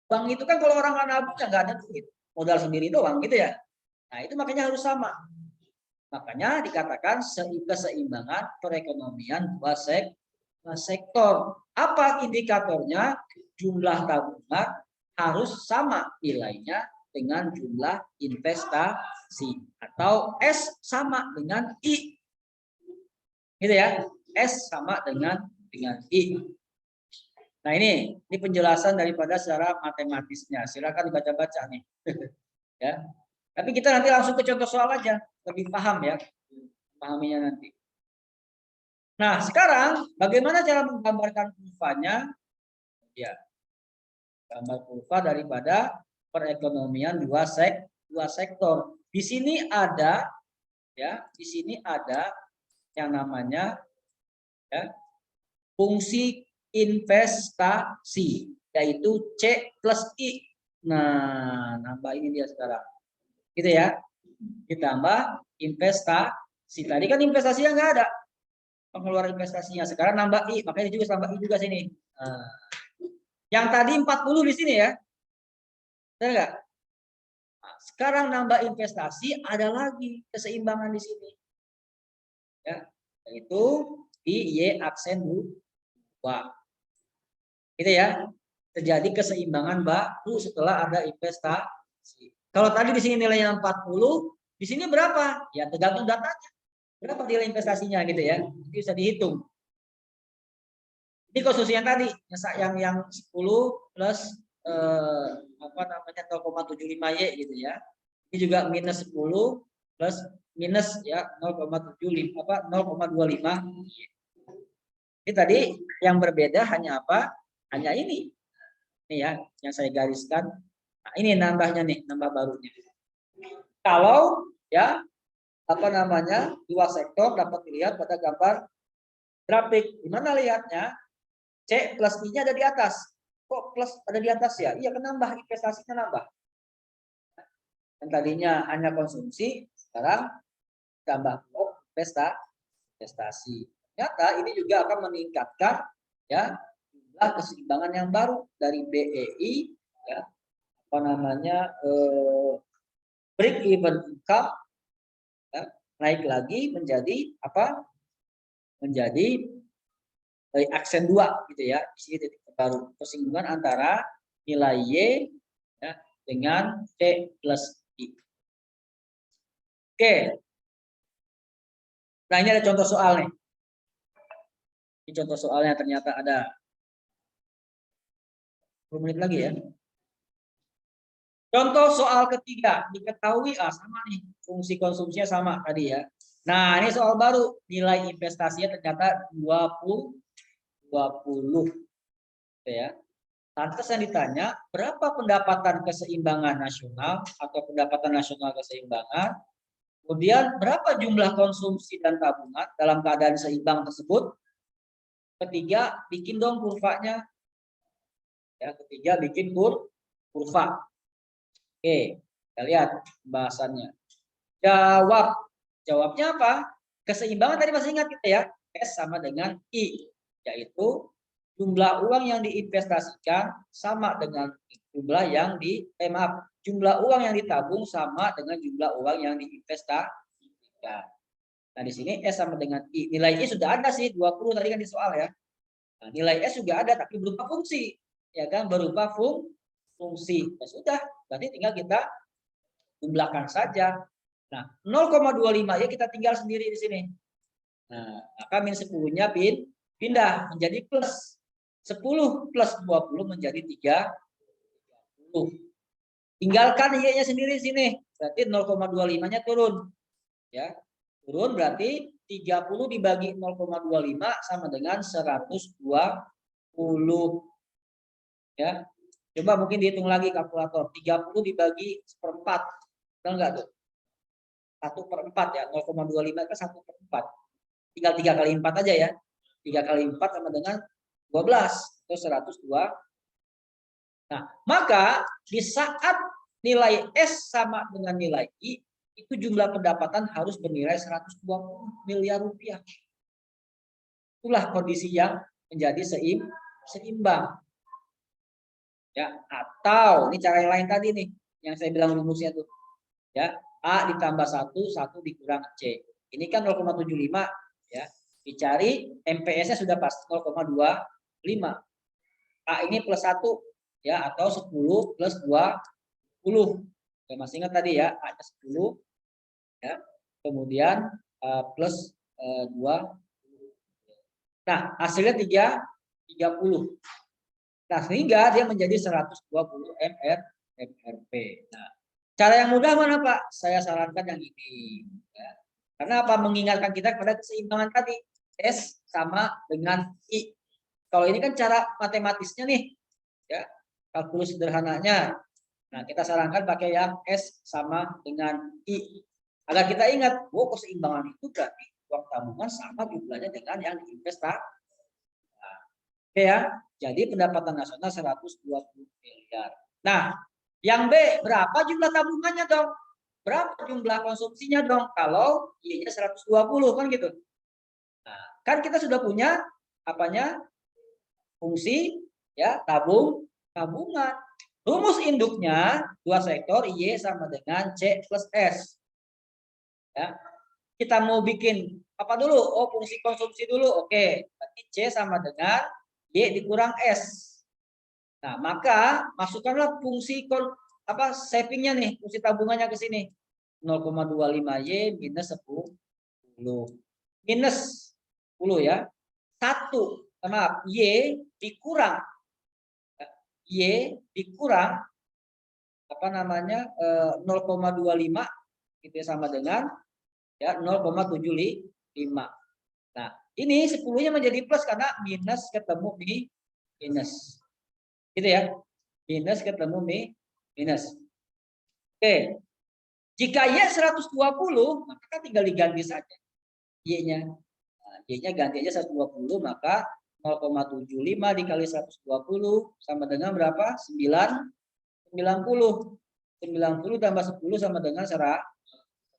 Bank itu kan kalau orang nabung ya nggak ada duit. Modal sendiri doang gitu ya. Nah itu makanya harus sama. Makanya dikatakan keseimbangan perekonomian dua sektor. Apa indikatornya? Jumlah tabungan harus sama nilainya dengan jumlah investasi. Atau S sama dengan I. Gitu ya. S sama dengan I. Nah ini penjelasan daripada secara matematisnya. Silakan baca-baca nih. Ya. Tapi kita nanti langsung ke contoh soal aja, lebih paham ya, pahaminya nanti. Nah sekarang bagaimana cara menggambarkan kurvanya? Ya, gambar kurva daripada perekonomian dua sektor. Di sini ada, ya, di sini ada yang namanya ya, fungsi investasi, yaitu C plus I. Nah, nambah ini dia sekarang. Gitu ya. Ditambah investasi. Tadi kan investasinya nggak ada. Pengeluaran investasinya. Sekarang nambah I. Makanya juga tambah I juga sini. Nah, yang tadi 40 di sini ya. Benar nggak? Nah, sekarang nambah investasi, ada lagi keseimbangan di sini. Ya, yaitu di Y aksen 2. Gitu ya. Terjadi keseimbangan baru setelah ada investasi. Kalau tadi di sini nilainya 40, di sini berapa? Ya tergantung datanya. Berapa nilai investasinya gitu ya. Bisa dihitung. Ini khusus yang tadi, yang 10 plus apa namanya 0,75 Y gitu ya. Ini juga minus 10 plus minus ya 0,75 apa 0,25 Y. Ini tadi yang berbeda hanya apa? Hanya ini. Ini ya yang saya gariskan. Nah, ini nambahnya nih, nambah barunya. Kalau ya apa namanya dua sektor dapat dilihat pada gambar grafik. Di mana lihatnya? C plus I-nya ada di atas. Kok plus ada di atas ya? Iya, nambah, investasinya nambah. Yang tadinya hanya konsumsi, sekarang tambah investasi. Ternyata ini juga akan meningkatkan ya jumlah keseimbangan yang baru dari BEI ya apa namanya break even income ya, naik lagi menjadi apa? Menjadi aksen 2 gitu ya. Di sini titik baru keseimbangan antara nilai Y ya, dengan C plus I. Oke. Nah ini ada contoh soal nih. Ini contoh soalnya ternyata ada 10 menit lagi ya. Contoh soal ketiga, diketahui sama nih, fungsi konsumsinya sama tadi ya. Nah, ini soal baru, nilai investasinya ternyata 20 gitu ya. Lantas yang ditanya, berapa pendapatan keseimbangan nasional atau pendapatan nasional keseimbangan? Kemudian berapa jumlah konsumsi dan tabungan dalam keadaan seimbang tersebut? Ketiga, bikin dong kurvanya. Ya, ketiga bikin kurva. Oke, kita lihat pembahasannya. Jawabnya apa? Keseimbangan tadi masih ingat kita ya. S sama dengan I, yaitu jumlah uang yang diinvestasikan sama dengan jumlah yang jumlah uang yang ditabung sama dengan jumlah uang yang diinvestasikan. Nah, di sini S sama dengan I. Nilai I sudah ada sih, 20 tadi kan di soal ya. Nah, nilai S juga ada tapi berupa fungsi. Ya kan, berupa fungsi. Ya sudah, berarti tinggal kita jumlahkan saja. Nah, 0,25 ya kita tinggal sendiri di sini. Nah, maka min 10-nya pindah menjadi plus. 10 plus 20 menjadi 30. Tinggalkan Y-nya sendiri sini. Berarti 0,25-nya turun. Ya. Turun berarti 30 dibagi 0,25 sama dengan 120. Ya. Coba mungkin dihitung lagi kalkulator. 30 dibagi 1/4. Benar enggak tuh? 1/4 ya. 0,25 itu 1/4. Tinggal 3 kali 4 aja ya. 3 kali 4 sama dengan 12. Itu 102. Nah, maka di saat nilai S sama dengan nilai I, itu jumlah pendapatan harus bernilai 120 miliar rupiah. Itulah kondisi yang menjadi seimbang. Ya, atau ini cara yang lain tadi nih, yang saya bilang rumusnya tuh. Ya, A ditambah 1, 1 dikurang C. Ini kan 0,75 ya. Dicari MPS-nya sudah pas 0,25. A ini plus 1 ya, atau 10 plus 20. Ya, masih ingat tadi ya, A-nya 10 ya. Kemudian plus 2. Nah, hasilnya 30. Nah, sehingga dia menjadi 120 MRP. Nah, cara yang mudah mana Pak? Saya sarankan yang ini. Ya. Karena apa? Mengingatkan kita kepada keseimbangan tadi. S sama dengan I. Kalau ini kan cara matematisnya nih. Ya, kalkulus sederhananya. Nah, kita sarankan pakai yang S sama dengan I. Agar kita ingat, keseimbangan itu berarti uang tabungan sama jumlahnya dengan yang diinvestasi. Oke ya, jadi pendapatan nasional 120 miliar. Nah, yang B, berapa jumlah tabungannya dong? Berapa jumlah konsumsinya dong? Kalau Y-nya 120 kan gitu. Nah, kan kita sudah punya apanya? Fungsi ya, tabungan. Rumus induknya dua sektor Y sama dengan C plus S. Ya. Kita mau bikin apa dulu? Oh, fungsi konsumsi dulu. Oke, berarti C sama dengan Y dikurang S. Nah, maka masukkanlah fungsi savingnya nih, fungsi tabungannya ke sini. 0,25Y minus 10. Minus 10 ya. 1, maaf, Y dikurang. Y dikurang apa namanya 0,25 itu sama dengan ya 0,75. Nah, ini 10-nya menjadi plus karena minus ketemu di minus. Gitu ya. Minus ketemu minus. Oke. Jika Y 120, maka tinggal diganti saja Y-nya. Nah, Y-nya ganti aja 120, maka 0,75 dikali 120 sama dengan berapa? 90. 90 tambah 10 sama dengan 100.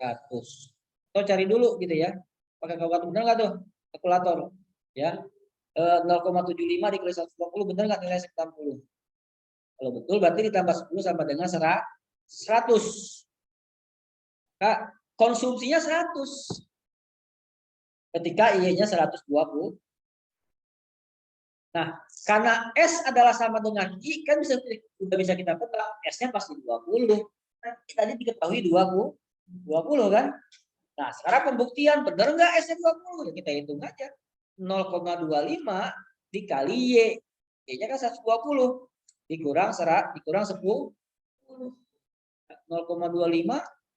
Atau cari dulu gitu ya. Pakai kalkulator benar nggak tuh? Kalkulator. Ya. 0,75 dikali 120 benar nggak nilai 90? Kalau betul berarti ditambah 10 sama dengan 100. Nah, konsumsinya 100. Ketika Y-nya 120. Nah, karena S adalah sama dengan I kan sudah bisa kita tebak S-nya pasti 20. Nah, tadi diketahui 20 kan? Nah, sekarang pembuktian benar nggak S-nya 20? Ya kita hitung aja. 0,25 dikali Y. Y-nya kan 120. Dikurang 10. 0,25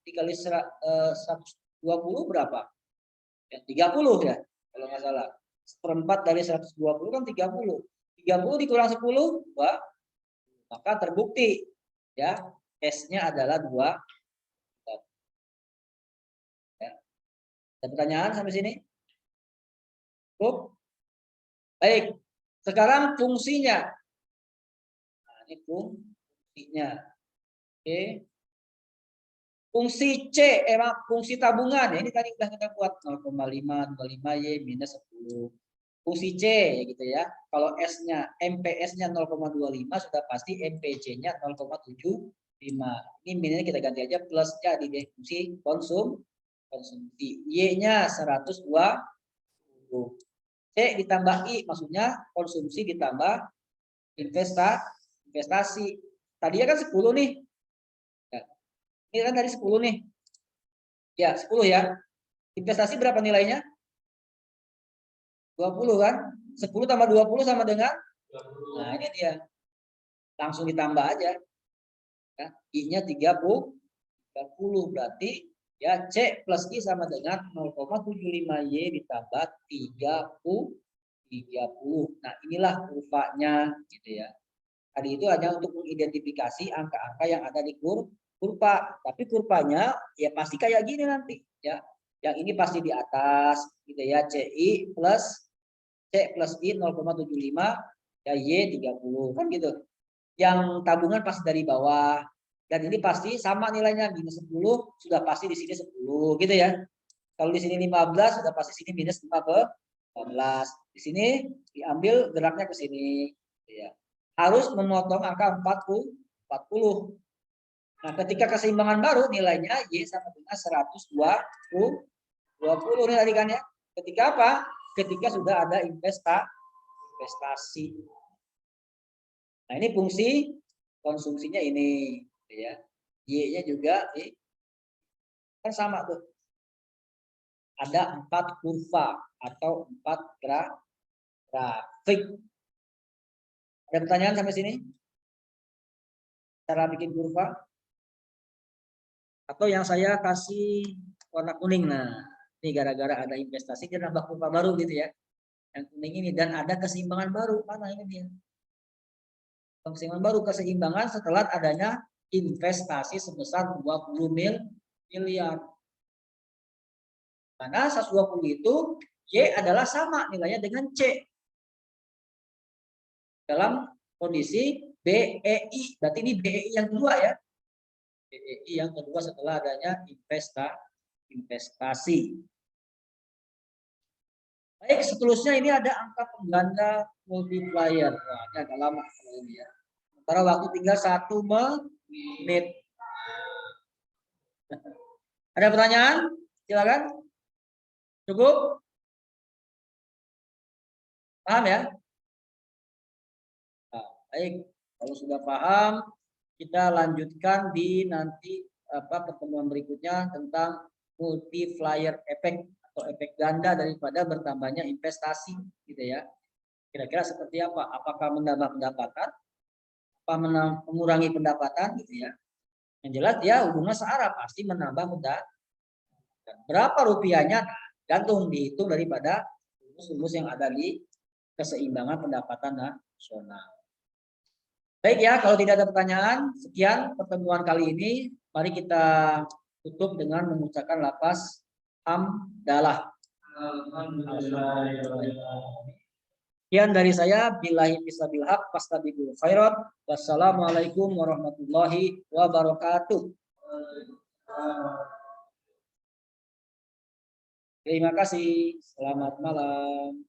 dikali 120 berapa? Ya, 30 ya, kalau nggak salah. 1/4 dari 120 kan 30. 30 dikurang 10, 2. Maka terbukti ya, S-nya adalah 2. Ya. Ada pertanyaan sampai sini? Cukup? Baik. Sekarang fungsinya. Nah, ini fungsinya. Oke. Fungsi C, fungsi tabungan. Ya, ini tadi sudah kita buat 0,525Y minus 10. fungsi C gitu ya. Kalau S-nya MPS-nya 0,25 sudah pasti MPC-nya 0,75. Ini minusnya kita ganti aja plusnya di fungsi konsumsi. Y-nya 120. C ditambah I maksudnya konsumsi ditambah investasi. Tadinya kan 10 nih. Ya. Ini kan tadi 10 nih. Ya, 10 ya. Investasi berapa nilainya? 20 kan? 10 tambah 20 sama dengan? Nah, ini dia. Langsung ditambah aja. Ya, I-nya 30 berarti ya C plus I sama dengan 0,75Y ditambah 30. Nah, inilah kurvanya gitu ya. Tadi itu hanya untuk mengidentifikasi angka-angka yang ada di kurva. Tapi kurvanya ya pasti kayak gini nanti ya. Yang ini pasti di atas gitu ya. C plus I 0,75 ya Y 30 kan gitu. Yang tabungan pasti dari bawah. Dan ini pasti sama nilainya minus 10 sudah pasti di sini 10 gitu ya. Kalau di sini 15 sudah pasti sini minus 15. Di sini diambil geraknya ke sini ya. Harus memotong angka 40. Nah, ketika keseimbangan baru nilainya Y sama dengan 120 nih tadi kan ya. Ketika apa? Ketika sudah ada investasi. Nah, ini fungsi konsumsinya ini ya. Y-nya juga kan sama tuh. Ada 4 kurva atau 4 grafik. Ada pertanyaan sampai sini? Cara bikin kurva? Atau yang saya kasih warna kuning. Nah, ini gara-gara ada investasi dia nambah kurva baru gitu ya. Yang kuning ini dan ada keseimbangan baru. Mana ini dia? Keseimbangan baru, keseimbangan setelah adanya investasi sebesar 20 miliar. Karena 120 itu Y adalah sama nilainya dengan C. Dalam kondisi BEI. Berarti ini BEI yang kedua ya. BEI yang kedua setelah adanya investasi. Baik, seterusnya ini ada angka pengganda multiplier. Wah, ini agak lama ini ya. Sementara waktu tinggal 1 menit. Ada pertanyaan? Silakan. Cukup? Paham ya? Nah, baik, kalau sudah paham, kita lanjutkan di nanti pertemuan berikutnya tentang multiplier effect atau efek ganda daripada bertambahnya investasi, gitu ya. Kira-kira seperti apa? Apakah menambah pendapatan? Apa mengurangi pendapatan, gitu ya? Yang jelas dia hubungan searah, pasti menambah pendapatan. Berapa rupiahnya? Gantung dihitung daripada rumus-rumus yang ada di keseimbangan pendapatan nasional. Baik ya, kalau tidak ada pertanyaan, sekian pertemuan kali ini. Mari kita tutup dengan mengucapkan lafaz hamdalah. Sekian dari saya, billahi bisabil haq, fastabiqul khairat. Wassalamualaikum warahmatullahi wabarakatuh. Terima kasih. Selamat malam.